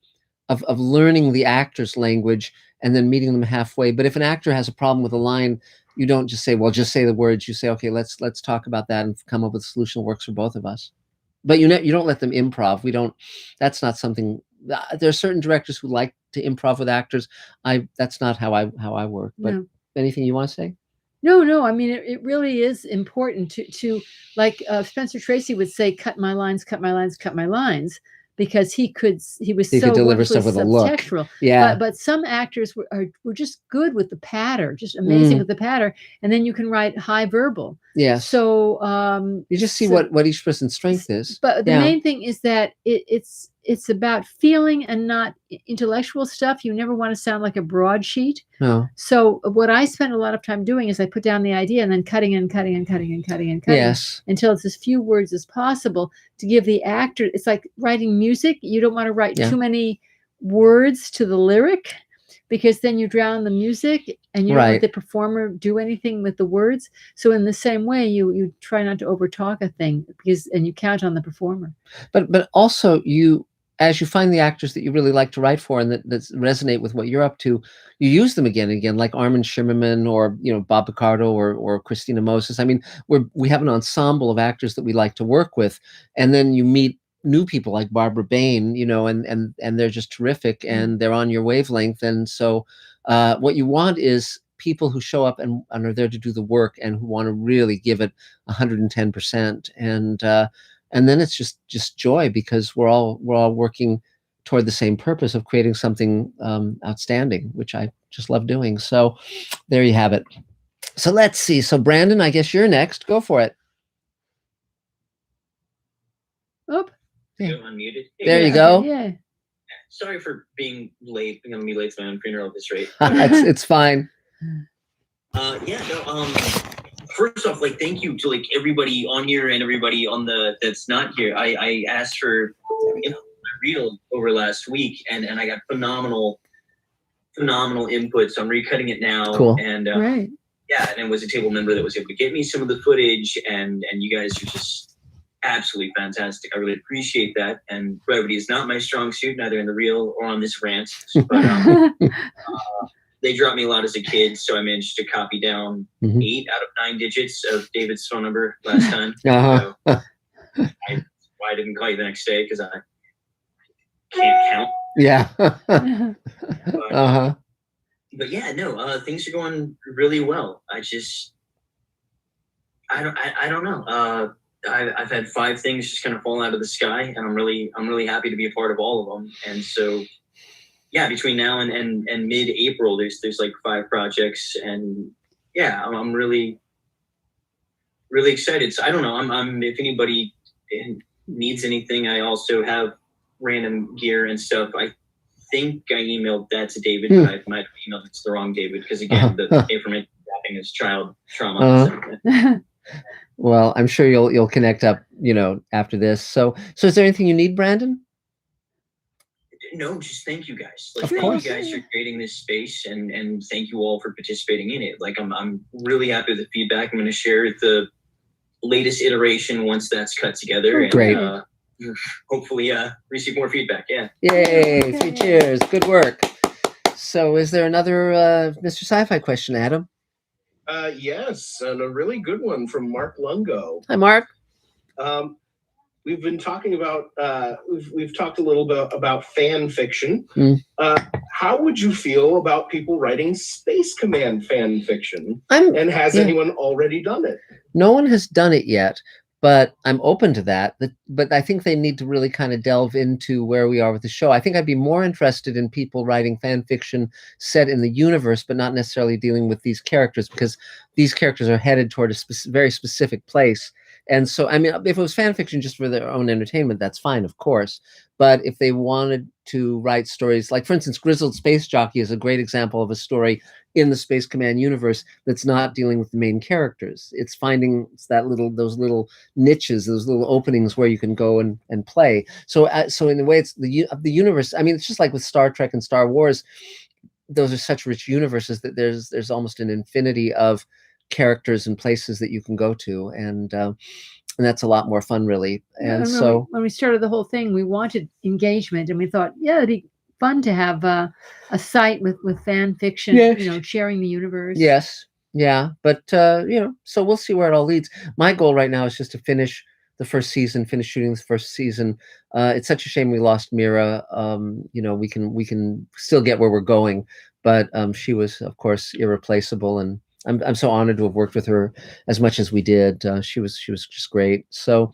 of learning the actor's language and then meeting them halfway. But if an actor has a problem with a line, you don't just say, well, just say the words. You say, okay, let's talk about that and come up with a solution that works for both of us. But you don't let them improv. That's not something. There are certain directors who like to improv with actors. That's not how I work. But anything you want to say? No. I mean, it really is important to like Spencer Tracy would say, cut my lines, because he was so deliver stuff with a look. Subtextual. Yeah. But some actors were just good with the patter, just amazing with the patter, and then you can write high verbal. Yeah. So you just see what each person's strength is. But the main thing is that it's about feeling and not intellectual stuff. You never want to sound like a broadsheet. No. So what I spend a lot of time doing is I put down the idea and then cutting Yes. until it's as few words as possible to give the actor. It's like writing music. You don't want to write too many words to the lyric, because then you drown the music and you don't let the performer do anything with the words. So in the same way, you try not to overtalk a thing, and you count on the performer. But also as you find the actors that you really like to write for and that resonate with what you're up to, you use them again and again, like Armin Shimmerman or Bob Picardo or Christina Moses. I mean, we have an ensemble of actors that we like to work with, and then you meet new people like Barbara Bain, and they're just terrific and they're on your wavelength. And so what you want is people who show up and are there to do the work and who want to really give it 110%. And then it's just joy, because we're all working toward the same purpose of creating something outstanding, which I just love doing. So there you have it. So let's see. So Brandon, I guess you're next. Go for it. Oh. Yeah. Unmuted. There you go. Yeah. Sorry for being late. I'm gonna be late to my own funeral at this rate. It's fine. First off, thank you to everybody on here and everybody on that's not here. I asked for reel over last week, and I got phenomenal input. So I'm recutting it now. Cool. And Right. yeah, and it was a table member that was able to get me some of the footage, and you guys are just absolutely fantastic. I really appreciate that. And brevity is not my strong suit, neither in the reel or on this rant. But they dropped me a lot as a kid, so I managed to copy down 8 out of 9 digits of David's phone number last time. Uh-huh. So I didn't call you the next day because I can't count. Yeah. But yeah, no, things are going really well. I don't know. I've had 5 things just kind of fall out of the sky, and I'm really happy to be a part of all of them. And so, yeah, between now and mid-April, there's like 5 projects, and yeah, I'm really excited. So I don't know. I'm if anybody needs anything, I also have random gear and stuff. I think I emailed that to David, but I might have emailed it to the wrong David because again, the information wrapping is child trauma. Well, I'm sure you'll connect up, after this. So is there anything you need, Brandon? No, just thank you guys. Of Thank course. you guys for creating this space, and thank you all for participating in it. Like I'm really happy with the feedback. I'm going to share the latest iteration once that's cut together. And, great. Hopefully receive more feedback. Yeah. Yay! 3 cheers. Good work. So, is there another Mr. Sci-Fi question, Adam? Yes, and a really good one from Mark Lungo. Hi, Mark. We've been talking about we've talked a little bit about fan fiction. How would you feel about people writing Space Command fan fiction? And has anyone already done it? No one has done it yet, but I'm open to that. But I think they need to really kind of delve into where we are with the show. I think I'd be more interested in people writing fan fiction set in the universe, but not necessarily dealing with these characters, because these characters are headed toward a very specific place. And so, I mean, if it was fan fiction just for their own entertainment, that's fine, of course. But if they wanted to write stories, like, for instance, Grizzled Space Jockey is a great example of a story in the Space Command universe that's not dealing with the main characters. It's finding those little niches, those little openings where you can go and play. So in a way, it's the universe. I mean, it's just like with Star Trek and Star Wars. Those are such rich universes that there's almost an infinity of characters and places that you can go to, and that's a lot more fun, really. And so when we started the whole thing, we wanted engagement, and we thought, it'd be fun to have a site with fan fiction, sharing the universe. Yes, yeah, but so we'll see where it all leads. My goal right now is just to finish the first season, finish shooting the first season. It's such a shame we lost Mira. We can still get where we're going, but she was, of course, irreplaceable, and I'm so honored to have worked with her as much as we did. She was just great. So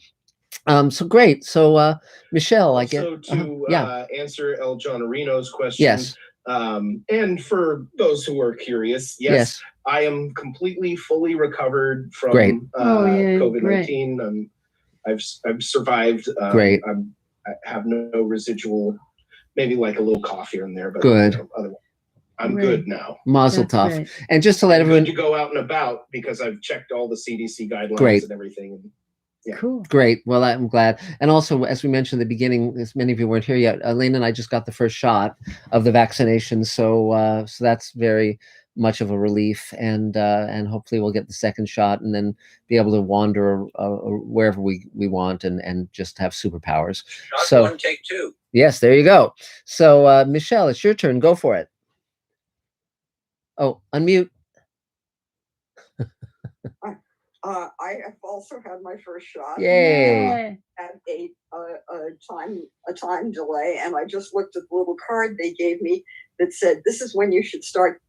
great. So Michelle, I guess to answer El John Areno's question. Yes. And for those who are curious, yes. I am completely, fully recovered from COVID-19. I've survived. Great. I have no residual, maybe like a little cough here and there, but good. Otherwise, I'm good now. Mazel tov. Right. And just to let everyone, to go out and about because I've checked all the CDC guidelines and everything. And, cool. Great. Well, I'm glad. And also, as we mentioned at the beginning, as many of you weren't here yet, Elaine and I just got the first shot of the vaccination, so that's very much of a relief, and hopefully we'll get the second shot and then be able to wander wherever we want and just have superpowers. Shot 1, take 2. Yes, there you go. So Michelle, it's your turn. Go for it. Oh, unmute. I have also had my first shot. Yay! Had a time delay, and I just looked at the little card they gave me that said, "This is when you should start,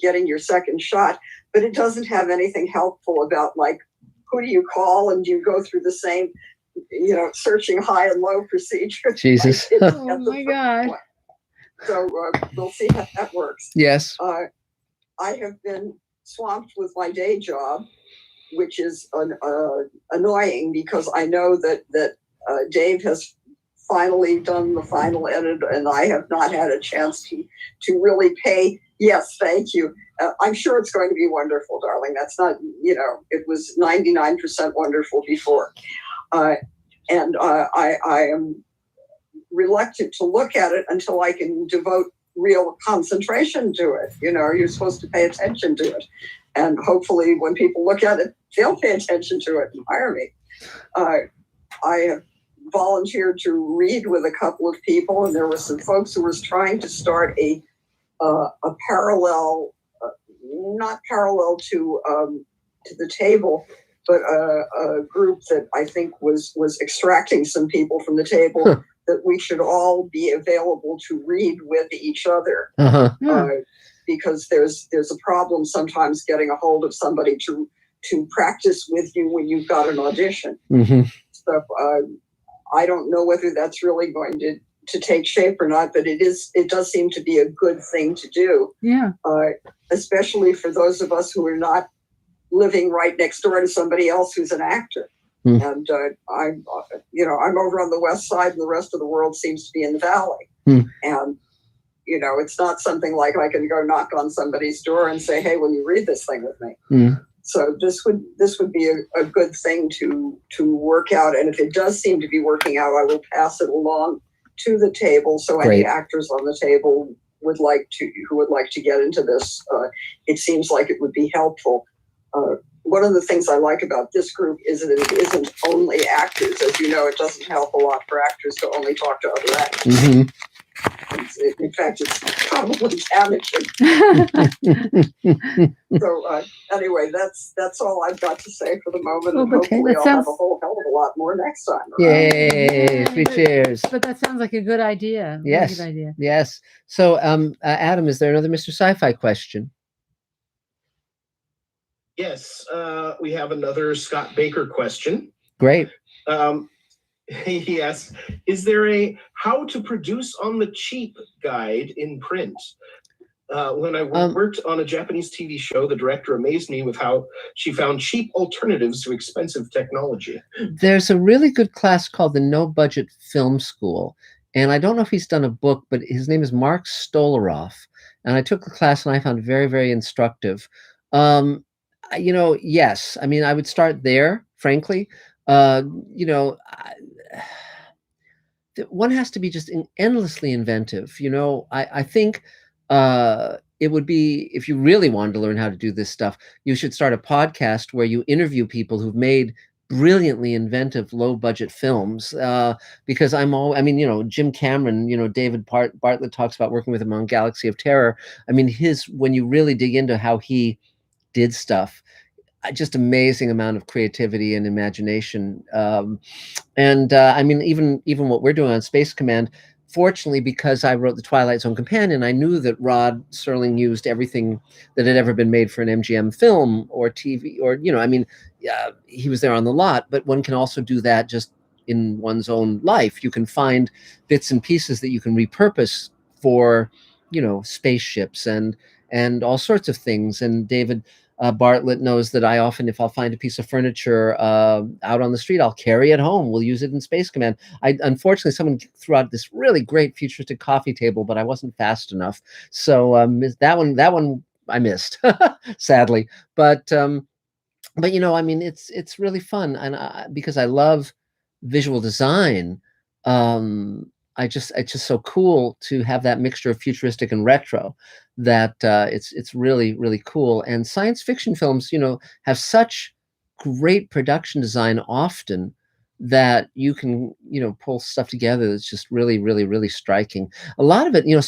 getting your second shot." But it doesn't have anything helpful about like who do you call and do you go through the same, searching high and low procedure. Jesus! Oh my God! So we'll see how that works. Yes. I have been swamped with my day job, which is annoying because I know that Dave has finally done the final edit, and I have not had a chance to really pay. Yes, thank you. I'm sure it's going to be wonderful, darling. That's not, it was 99% wonderful before. And I am reluctant to look at it until I can devote real concentration to it. You know, you're supposed to pay attention to it. And hopefully when people look at it, they'll pay attention to it and hire me. I have volunteered to read with a couple of people, and there were some folks who was trying to start a parallel, not parallel to the table, but a group that I think was extracting some people from the table that we should all be available to read with each other. Because there's a problem sometimes getting a hold of somebody to practice with you when you've got an audition. So I don't know whether that's really going to take shape or not, but it does seem to be a good thing to do. Yeah. Especially for those of us who are not living right next door to somebody else who's an actor. And I'm over on the west side, and the rest of the world seems to be in the valley. And you know, it's not something like I can go knock on somebody's door and say, "Hey, will you read this thing with me?" So this would be a good thing to work out. And if it does seem to be working out, I will pass it along to the table. So any actors on the table who would like to get into this, it seems like it would be helpful. One of the things I like about this group is that it isn't only actors. As you know, it doesn't help a lot for actors to only talk to other actors. In fact, it's probably damaging. So anyway, that's all I've got to say for the moment. And hopefully I'll have a whole hell of a lot more next time. Yay! 3 cheers. But that sounds like a good idea. Yes. Good idea. Yes. So, Adam, is there another Mr. Sci-Fi question? Yes, we have another Scott Baker question. Great. He asks, is there a how to produce on the cheap guide in print? When I worked on a Japanese TV show, the director amazed me with how she found cheap alternatives to expensive technology. There's a really good class called the No Budget Film School. And I don't know if he's done a book, but his name is Mark Stolaroff. And I took the class and I found it very, very instructive. You know, yes. I mean, I would start there, frankly. You know, one has to be just endlessly inventive. You know, I think it would be, if you really wanted to learn how to do this stuff, you should start a podcast where you interview people who've made brilliantly inventive low budget films, because I mean, you know, Jim Cameron, you know, David Bartlett talks about working with him on Galaxy of Terror. I mean, when you really dig into how he did stuff, just amazing amount of creativity and imagination. I mean, even what we're doing on Space Command, fortunately, because I wrote the Twilight Zone Companion, I knew that Rod Serling used everything that had ever been made for an MGM film or TV, or, you know, I mean, he was there on the lot, but one can also do that just in one's own life. You can find bits and pieces that you can repurpose for, you know, spaceships and all sorts of things. And David Bartlett knows that I often, if I'll find a piece of furniture out on the street, I'll carry it home. We'll use it in Space Command. Unfortunately, someone threw out this really great futuristic coffee table, but I wasn't fast enough. So that one I missed, sadly. But you know, I mean, it's really fun, and because I love visual design, it's just so cool to have that mixture of futuristic and retro that it's really, really cool. And science fiction films, you know, have such great production design often that you can, you know, pull stuff together that's just really, really, really striking. A lot of it, you know,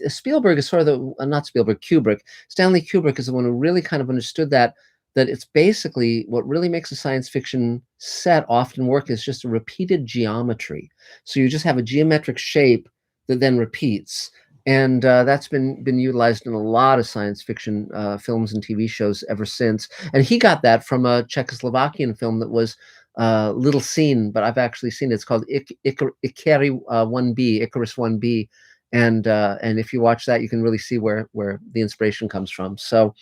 Spielberg is sort of not Spielberg, Kubrick. Stanley Kubrick is the one who really kind of understood that it's basically what really makes a science fiction set often work is just a repeated geometry. So you just have a geometric shape that then repeats. And that's been utilized in a lot of science fiction films and TV shows ever since. And he got that from a Czechoslovakian film that was little seen, but I've actually seen it. It's called Icarus 1B. And if you watch that, you can really see where the inspiration comes from. So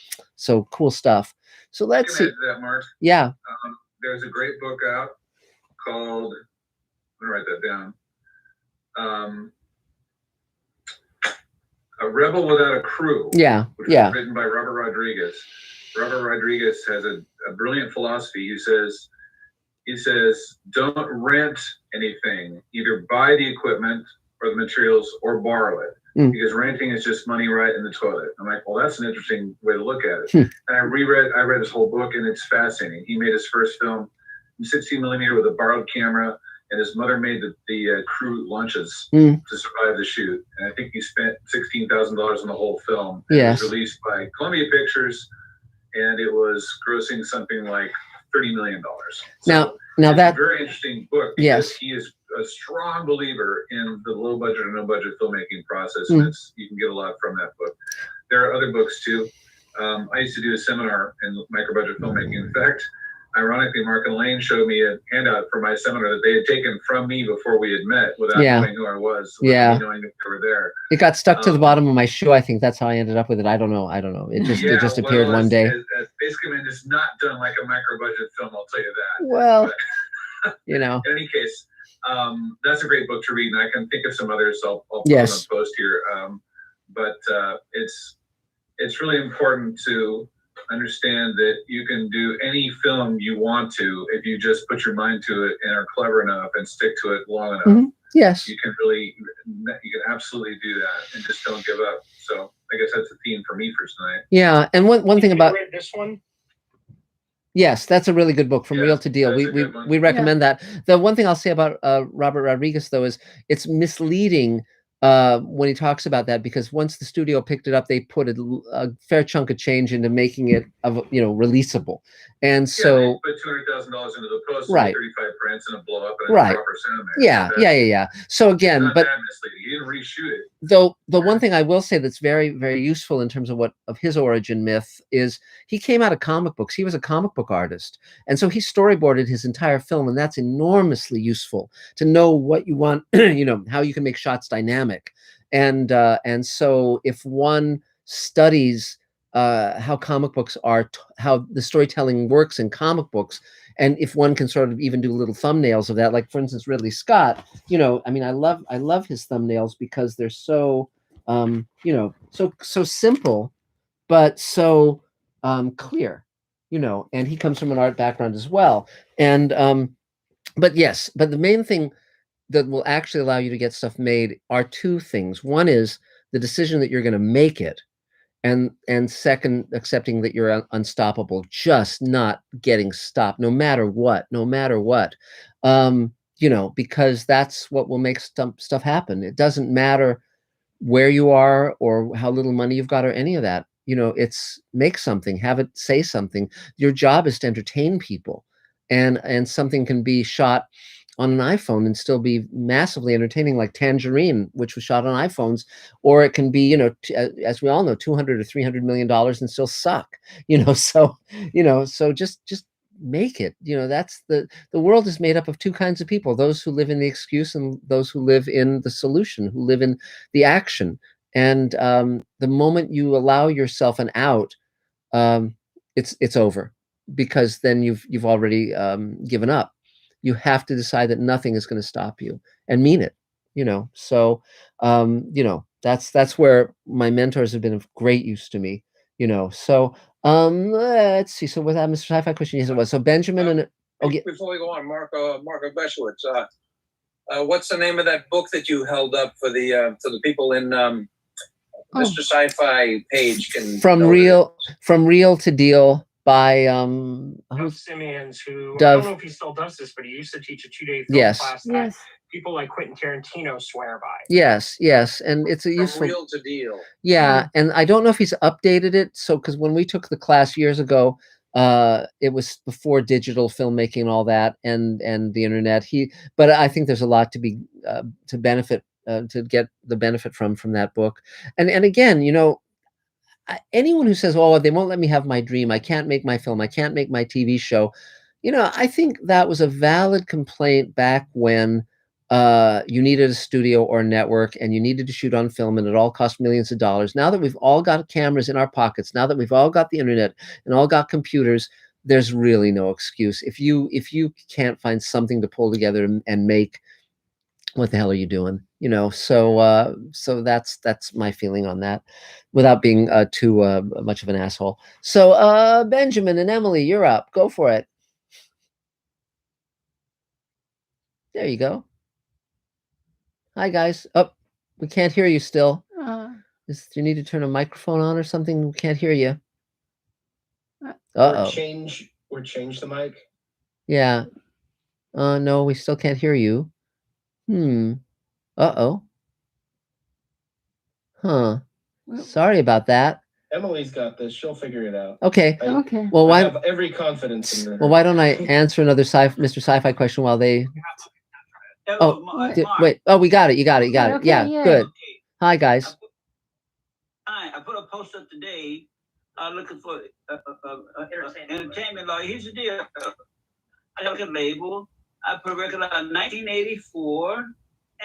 cool stuff. So let's see. Add to that, Mark. Yeah. There's a great book out called, I'm gonna write that down. A Rebel Without a Crew. Yeah. Which was written by Robert Rodriguez. Robert Rodriguez has a brilliant philosophy. He says, don't rent anything. Either buy the equipment or the materials or borrow it. Because renting is just money right in the toilet. I'm like, well, that's an interesting way to look at it. And I read his whole book, and it's fascinating. He made his first film in 16 millimeter with a borrowed camera, and his mother made the crew lunches to survive the shoot. And I think he spent $16,000 on the whole film. And Yes. It was released by Columbia Pictures, and it was grossing something like $30 million. So now it's that a very interesting book because yes. he is a strong believer in the low budget or no budget filmmaking process, and you can get a lot from that book. There are other books too. I used to do a seminar in micro budget filmmaking. In fact, ironically, Mark and Elaine showed me a handout for my seminar that they had taken from me before we had met without knowing who I was, without me knowing that they were there. It got stuck to the bottom of my shoe. I think that's how I ended up with it. I don't know. It just appeared one day. Basically, man, it's not done like a micro budget film. I'll tell you that. Well, but, in any case, that's a great book to read, and I can think of some others. I'll put yes. them on post here. But it's really important to understand that you can do any film you want to if you just put your mind to it and are clever enough and stick to it long enough. Yes, you can absolutely do that, and just don't give up. So I guess that's a theme for me for tonight. Yeah, and one thing about this one. Yes, that's a really good book, From Real to Deal. We recommend that. The one thing I'll say about Robert Rodriguez, though, is it's misleading when he talks about that, because once the studio picked it up, they put a fair chunk of change into making it releasable, and so they put $200,000 into the post, right, 35 prints, and a blow up, and right, a proper sound mix. Yeah. So again, not but that misleading. He didn't reshoot it. Though the one thing I will say that's very, very useful in terms of his origin myth is he came out of comic books. He was a comic book artist, and so he storyboarded his entire film, and that's enormously useful to know what you want, how you can make shots dynamic, and so if one studies how comic books are, how the storytelling works in comic books, and if one can sort of even do little thumbnails of that, like for instance Ridley Scott, I mean, I love his thumbnails because they're so so simple but so clear, and he comes from an art background as well, and but the main thing that will actually allow you to get stuff made are two things. One is the decision that you're going to make it, and second, accepting that you're unstoppable, just not getting stopped no matter what, because that's what will make stuff happen. It doesn't matter where you are or how little money you've got or any of that. It's make something, have it say something. Your job is to entertain people, and something can be shot on an iPhone and still be massively entertaining, like Tangerine, which was shot on iPhones, or it can be, as we all know, $200 or $300 million and still suck, so just make it. That's the world is made up of two kinds of people: those who live in the excuse and those who live in the solution, who live in the action. And the moment you allow yourself an out, it's over, because then you've already given up. You have to decide that nothing is going to stop you, and mean it, so that's where my mentors have been of great use to me, so let's see. So with that, Mr. Sci-Fi question, yes, it was. So Benjamin and before we go on, Mark Ogashowitz, what's the name of that book that you held up for the people in Mr. Sci-Fi page? From Real to Deal by Dov Simeons, who Dov, I don't know if he still does this, but he used to teach a 2-day film class that people like Quentin Tarantino swear by. Yes, and it's a useful. Real to Deal. Yeah, and I don't know if he's updated it. So because when we took the class years ago, it was before digital filmmaking and all that, and the internet. But I think there's a lot to be to benefit to get the benefit from that book, and again, anyone who says, "Oh, they won't let me have my dream. I can't make my film. I can't make my TV show," I think that was a valid complaint back when you needed a studio or a network, and you needed to shoot on film, and it all cost millions of dollars. Now that we've all got cameras in our pockets, now that we've all got the internet and all got computers, there's really no excuse. If you can't find something to pull together and make, what the hell are you doing? So that's my feeling on that, without being too much of an asshole. So Benjamin and Emily, you're up. Go for it. There you go. Hi, guys. Oh, we can't hear you still. Uh, Do you need to turn a microphone on or something? We can't hear you. Or change the mic. Yeah. No, we still can't hear you. Uh-oh. Huh. Sorry about that. Emily's got this. She'll figure it out. Okay. Okay. Well, I why? have every confidence in her. Well, why don't I answer another Mr. Sci-Fi question while they? Wait. Oh, we got it. You got it. You got it. Okay, Yeah. yay. Good. Hi, guys. I put a post up today looking for entertainment law. Here's the deal. I look at label. I put a record out in 1984.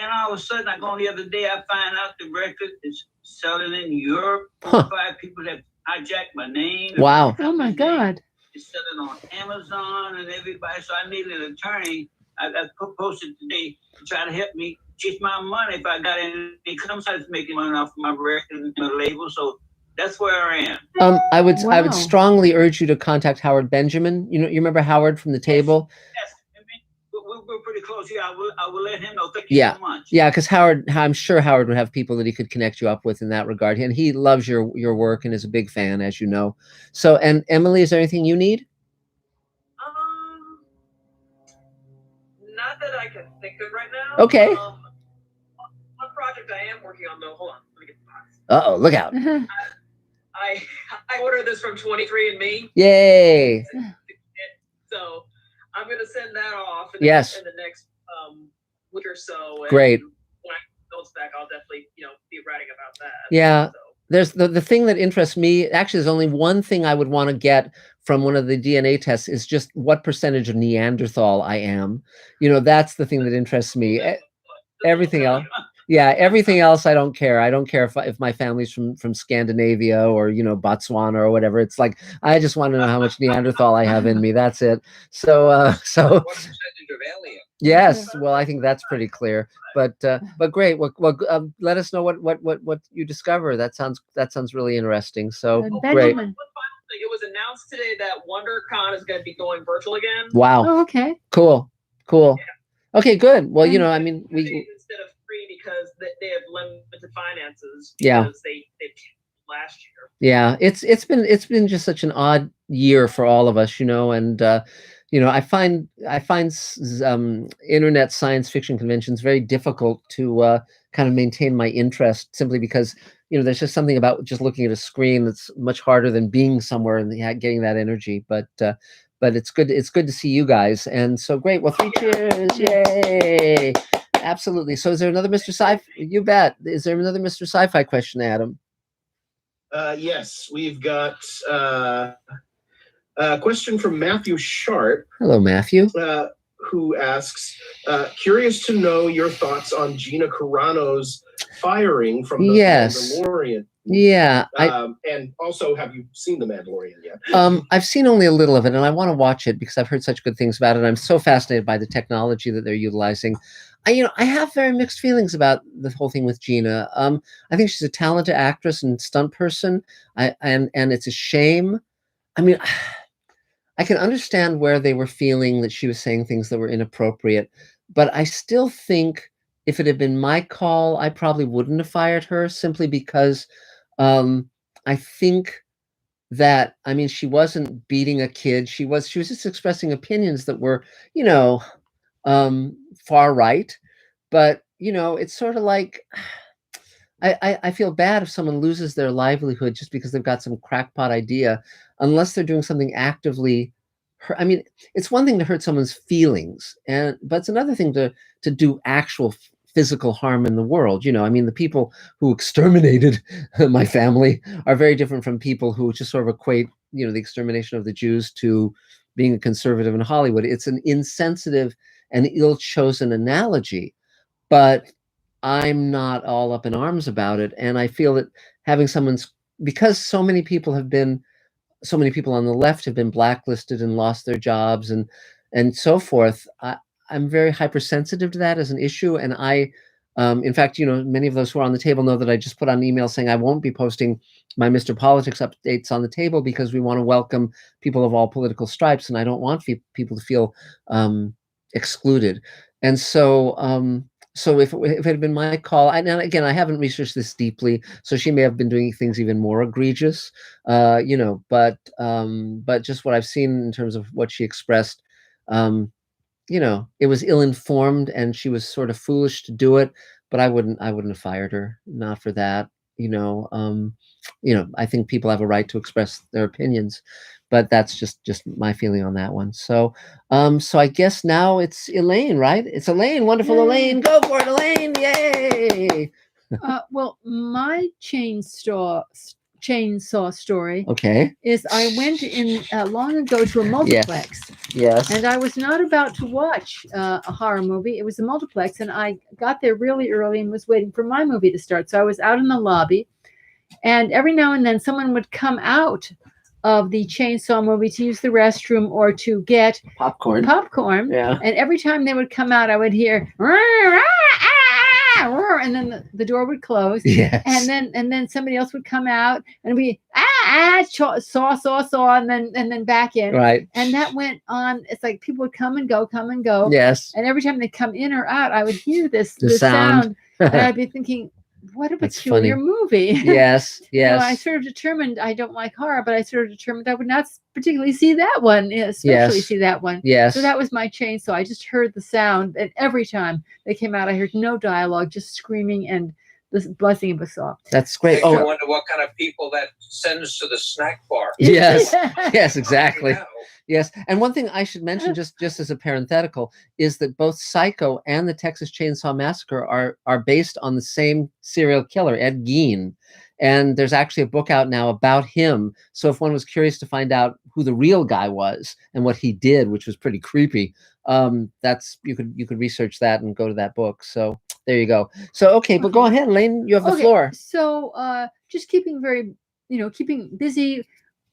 And all of a sudden, I go on the other day, I find out the record is selling in Europe. 5 people have hijacked my name. Wow. Oh my God. It's selling on Amazon and everybody. So I need an attorney. I posted today to try to help me get my money if I got any income. So I was making money off my record and my label. So that's where I am. I would Wow. strongly urge you to contact Howard Benjamin. You remember Howard from the table? Yes. We're pretty close here. I will let him know. Thank you so much. Yeah, because Howard, I'm sure Howard would have people that he could connect you up with in that regard, and he loves your work and is a big fan, as you know. So, and Emily, is there anything you need? Not that I can think of right now. Okay. One project I am working on, though. Hold on. Let me get the box. Uh-oh, look out. I ordered this from 23andMe. Yay. So I'm going to send that off in Yes. the next week or so. And Great. when I go back, I'll definitely be writing about that. Yeah. So. There's the thing that interests me. Actually, there's only one thing I would want to get from one of the DNA tests is just what percentage of Neanderthal I am. That's the thing that interests me. Everything else. Yeah, everything else I don't care. I don't care if my family's from Scandinavia or Botswana or whatever. It's like I just want to know how much Neanderthal I have in me. That's it. So What percentage of alien? yes, well, I think that's pretty clear. But great. Well, let us know what you discover. That sounds really interesting. So great. Benjamin. It was announced today that WonderCon is going to be going virtual again. Wow. Oh, okay. Cool. Yeah. Okay, good. Well, I mean, Instead of free because they have limited finances. Yeah. Because they last year. Yeah, it's been just such an odd year for all of us, and I find internet science fiction conventions very difficult to kind of maintain my interest simply because there's just something about just looking at a screen that's much harder than being somewhere and getting that energy. But it's good to see you guys, and so great. Well, 3 cheers, yay! Absolutely. So, is there another Mr. Sci-Fi? You bet. Is there another Mr. Sci-Fi question, Adam? Yes, we've got a question from Matthew Sharp. Hello, Matthew. Who asks, curious to know your thoughts on Gina Carano's firing from the Mandalorian. Yeah. And also, have you seen The Mandalorian yet? I've seen only a little of it, and I want to watch it because I've heard such good things about it. I'm so fascinated by the technology that they're utilizing. I have very mixed feelings about the whole thing with Gina. I think she's a talented actress and stunt person, and it's a shame. I mean, I can understand where they were feeling that she was saying things that were inappropriate, but I still think if it had been my call, I probably wouldn't have fired her simply because I think that, she wasn't beating a kid. She was just expressing opinions that were, far right, but it's sort of like I feel bad if someone loses their livelihood just because they've got some crackpot idea, unless they're doing something actively. It's one thing to hurt someone's feelings, but it's another thing to do actual physical harm in the world. The people who exterminated my family are very different from people who just sort of equate, the extermination of the Jews to being a conservative in Hollywood. It's an insensitive and ill-chosen analogy, but I'm not all up in arms about it. And I feel that having because so many people on the left have been blacklisted and lost their jobs and so forth. I'm very hypersensitive to that as an issue. And in fact, many of those who are on the table know that I just put on an email saying I won't be posting my Mr. Politics updates on the table because we want to welcome people of all political stripes. And I don't want people to feel excluded. And so so if it had been my call, and again, I haven't researched this deeply, so she may have been doing things even more egregious, but just what I've seen in terms of what she expressed, it was ill-informed and she was sort of foolish to do it, but I wouldn't have fired her, not for that. I think people have a right to express their opinions, but that's just my feeling on that one. So I guess now it's Elaine, right? It's Elaine, wonderful. Yay. Elaine, go for it, Elaine, yay. Well, my chainsaw story, okay, is I went in long ago to a multiplex. Yes. And I was not about to watch a horror movie. It was a multiplex, and I got there really early and was waiting for my movie to start. So I was out in the lobby, and every now and then someone would come out of the chainsaw movie to use the restroom or to get popcorn. Yeah. And every time they would come out, I would hear, and then the door would close. Yes. And then somebody else would come out and be saw, and then back in. Right. And that went on. It's like people would come and go. Yes. And every time they come in or out, I would hear this sound. and I'd be thinking, what a That's peculiar funny. movie. Yes. Yes. I sort of determined I don't like horror, but I sort of determined I would not particularly see that one, especially see that one. Yes. So that was my chainsaw. I just heard the sound, and every time they came out, I heard no dialogue, just screaming and the buzzing of a saw. That's great. I wonder what kind of people that sends to the snack bar. Yes. Yes, exactly. Yes. And one thing I should mention, just as a parenthetical, is that both Psycho and the Texas Chainsaw Massacre are based on the same serial killer, Ed Gein. And there's actually a book out now about him. So if one was curious to find out who the real guy was and what he did, which was pretty creepy, you could research that and go to that book. So there you go. So okay, but go ahead, Elaine. You have the floor. So just keeping busy.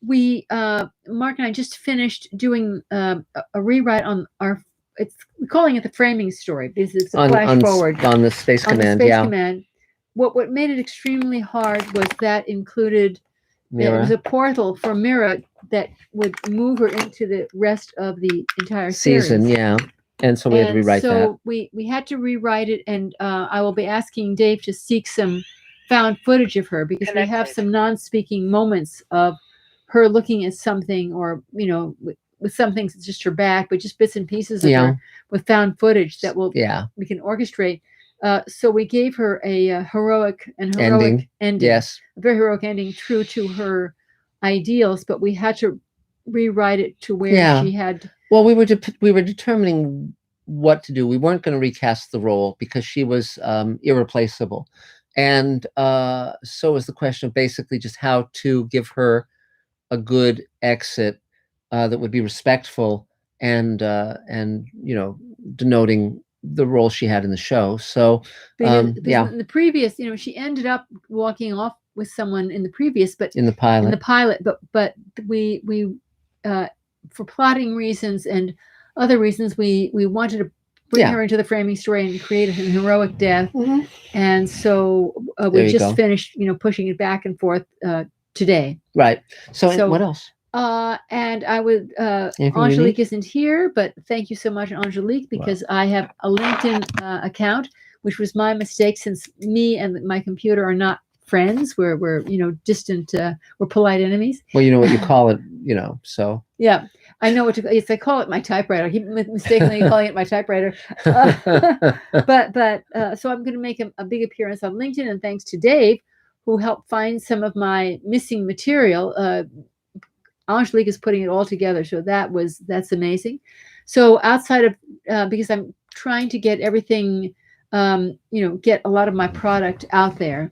We Mark and I just finished doing a rewrite on we're calling it the framing story because it's a flash forward on the Space Command. Command. What made it extremely hard was that included Mira. It was a portal for Mira that would move her into the rest of the entire season. series. Yeah. And so we had to rewrite that. So we had to rewrite it, and I will be asking Dave to seek some found footage of her because we have some non-speaking moments of her looking at something, or with some things it's just her back, but just bits and pieces of her with found footage that we can orchestrate. So we gave her a heroic ending. Yes, a very heroic ending, true to her ideals, but we had to rewrite it to where she had. Well, we were determining what to do. We weren't going to recast the role because she was irreplaceable, and so was the question of basically just how to give her a good exit that would be respectful and denoting the role she had in the show. So in the previous, she ended up walking off with someone in the previous, but in the pilot, but we for plotting reasons and other reasons, we wanted to bring her into the framing story and create a heroic death. Mm-hmm. And so we just finished, pushing it back and forth today. Right. So what else? And I would, Angelique isn't here, but thank you so much, Angelique, because I have a LinkedIn account, which was my mistake since me and my computer are not friends. We're distant, we're polite enemies. Well, you know what you call it, so. Yeah, I know what to, I call it my typewriter. I keep mistakenly calling it my typewriter. But so I'm going to make a big appearance on LinkedIn, and thanks to Dave, who helped find some of my missing material. Angelique is putting it all together, so that's amazing. So outside of because I'm trying to get everything, get a lot of my product out there,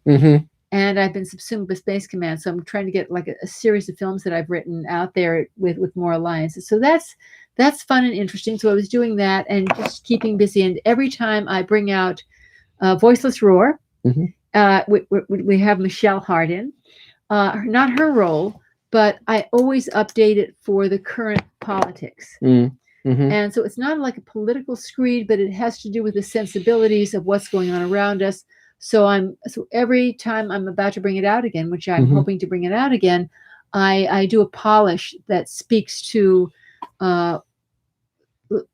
and I've been subsumed with Space Command, so I'm trying to get like a series of films that I've written out there with more alliances. So that's fun and interesting. So I was doing that and just keeping busy. And every time I bring out Voiceless Roar, we have Michelle Hardin, not her role, but I always update it for the current politics. And so it's not like a political screed, but it has to do with the sensibilities of what's going on around us. So every time I'm about to bring it out again, which I'm hoping to bring it out again, I do a polish that speaks to,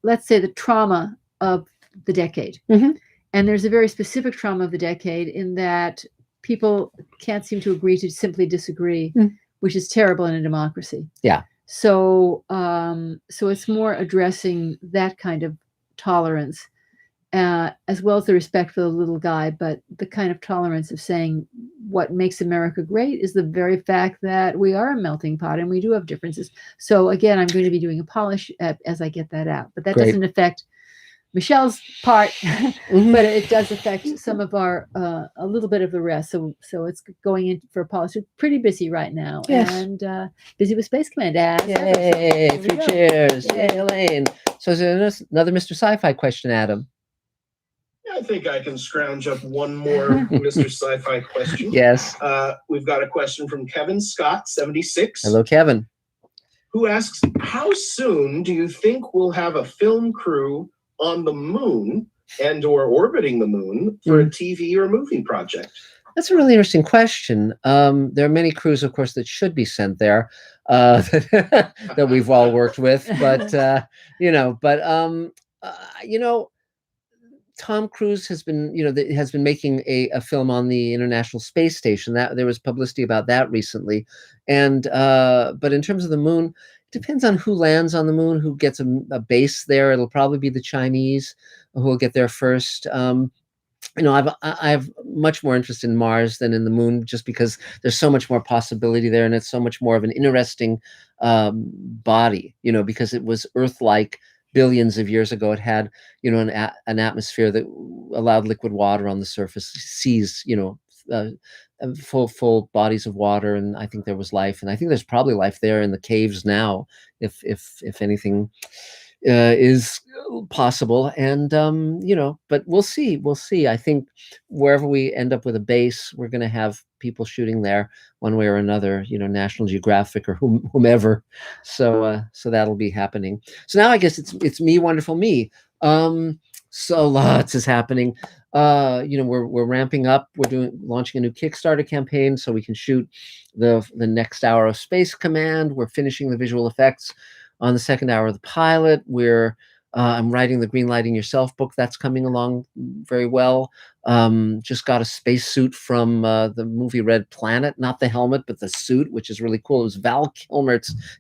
let's say, the trauma of the decade. And there's a very specific trauma of the decade in that people can't seem to agree to simply disagree, which is terrible in a democracy. Yeah. So, so it's more addressing that kind of tolerance, as well as the respect for the little guy, but the kind of tolerance of saying what makes America great is the very fact that we are a melting pot and we do have differences. So again, I'm going to be doing a polish as I get that out, but that Great. doesn't affect Michelle's part, but it does affect some of our, a little bit of the rest. So it's going in for politics. Pretty busy right now, Yes. and busy with Space Command. Yay! 3 cheers! Yay, Elaine. So is there another Mr. Sci-Fi question, Adam? I think I can scrounge up one more Mr. Sci-Fi question. Yes. We've got a question from Kevin Scott, 76. Hello, Kevin. Who asks, how soon do you think we'll have a film crew on the moon and or orbiting the moon for a TV or movie project? That's a really interesting question. There are many crews, of course, that should be sent there that we've all worked with, but Tom Cruise has been, has been making a film on the International Space Station. That there was publicity about that recently, and but in terms of the moon, it depends on who lands on the moon, who gets a base there. It'll probably be the Chinese who will get there first. I have much more interest in Mars than in the moon, just because there's so much more possibility there, and it's so much more of an interesting body. Because it was Earth-like billions of years ago. It had, an atmosphere that allowed liquid water on the surface, seas, full bodies of water, and I think there was life, and I think there's probably life there in the caves now, if anything is possible. And but we'll see. I think wherever we end up with a base, we're going to have people shooting there one way or another, National Geographic or whomever. So that'll be happening. So now I guess it's me, wonderful me. So lots is happening. We're ramping up. We're launching a new Kickstarter campaign so we can shoot the next hour of Space Command. We're finishing the visual effects on the second hour of the pilot. I'm writing the Greenlighting Yourself book. That's coming along very well. Just got a spacesuit from the movie Red Planet, not the helmet, but the suit, which is really cool. It was Val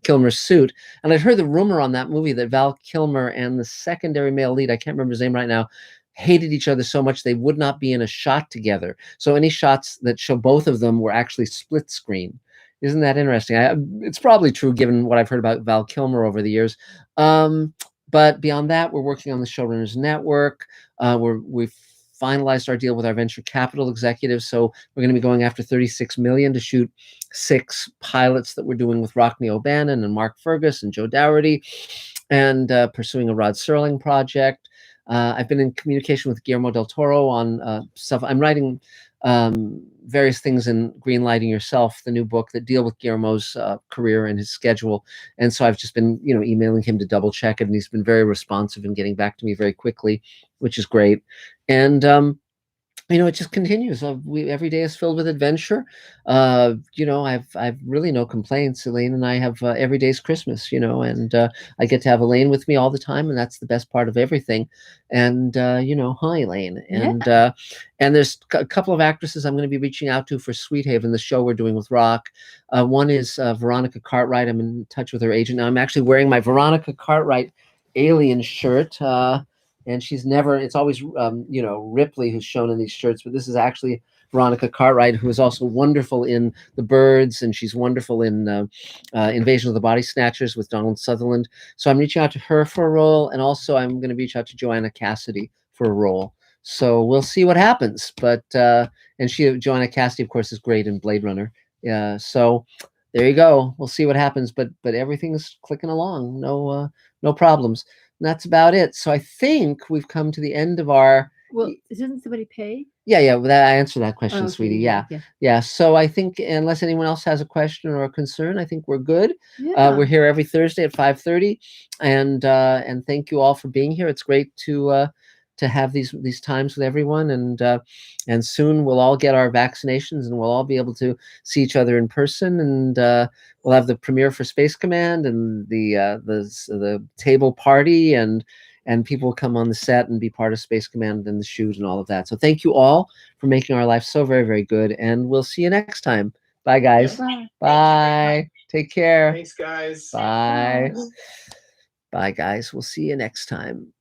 Kilmer's suit. And I'd heard the rumor on that movie that Val Kilmer and the secondary male lead, I can't remember his name right now, hated each other so much they would not be in a shot together. So any shots that show both of them were actually split screen. Isn't that interesting? It's probably true given what I've heard about Val Kilmer over the years. But beyond that, we're working on the Showrunners Network. We've finalized our deal with our venture capital executives. So we're going to be going after $36 million to shoot 6 pilots that we're doing with Rockne O'Bannon and Mark Fergus and Joe Dougherty, and pursuing a Rod Serling project. I've been in communication with Guillermo del Toro on stuff. I'm writing various things in Greenlighting Yourself, the new book that deal with Guillermo's career and his schedule. And so I've just been, emailing him to double check it, and he's been very responsive and getting back to me very quickly, which is great. And it just continues. Every day is filled with adventure. I've really no complaints. Elaine and I have every day's Christmas, and I get to have Elaine with me all the time, and that's the best part of everything. And hi Elaine. And and there's a couple of actresses I'm going to be reaching out to for Sweet Haven, the show we're doing with Rock. One is Veronica Cartwright. I'm in touch with her agent now. I'm actually wearing my Veronica Cartwright Alien shirt. And it's always, Ripley who's shown in these shirts, but this is actually Veronica Cartwright, who is also wonderful in The Birds, and she's wonderful in Invasion of the Body Snatchers with Donald Sutherland. So I'm reaching out to her for a role, and also I'm going to reach out to Joanna Cassidy for a role. So we'll see what happens. But Joanna Cassidy, of course, is great in Blade Runner. So there you go. We'll see what happens. But everything's clicking along. No problems. And that's about it. So I think we've come to the end of our. Well, doesn't somebody pay? Yeah. I answered that question, okay, sweetie. Yeah. So I think unless anyone else has a question or a concern, I think we're good. Yeah. We're here every Thursday at 5:30, and thank you all for being here. It's great to have these times with everyone, and soon we'll all get our vaccinations, and we'll all be able to see each other in person, and we'll have the premiere for Space Command and the table party, and and people come on the set and be part of Space Command and the shoot and all of that. So thank you all for making our life so very, very good, and we'll see you next time. Bye, guys. Bye. Bye. Take care. Thanks, guys. Bye. Bye, guys. We'll see you next time.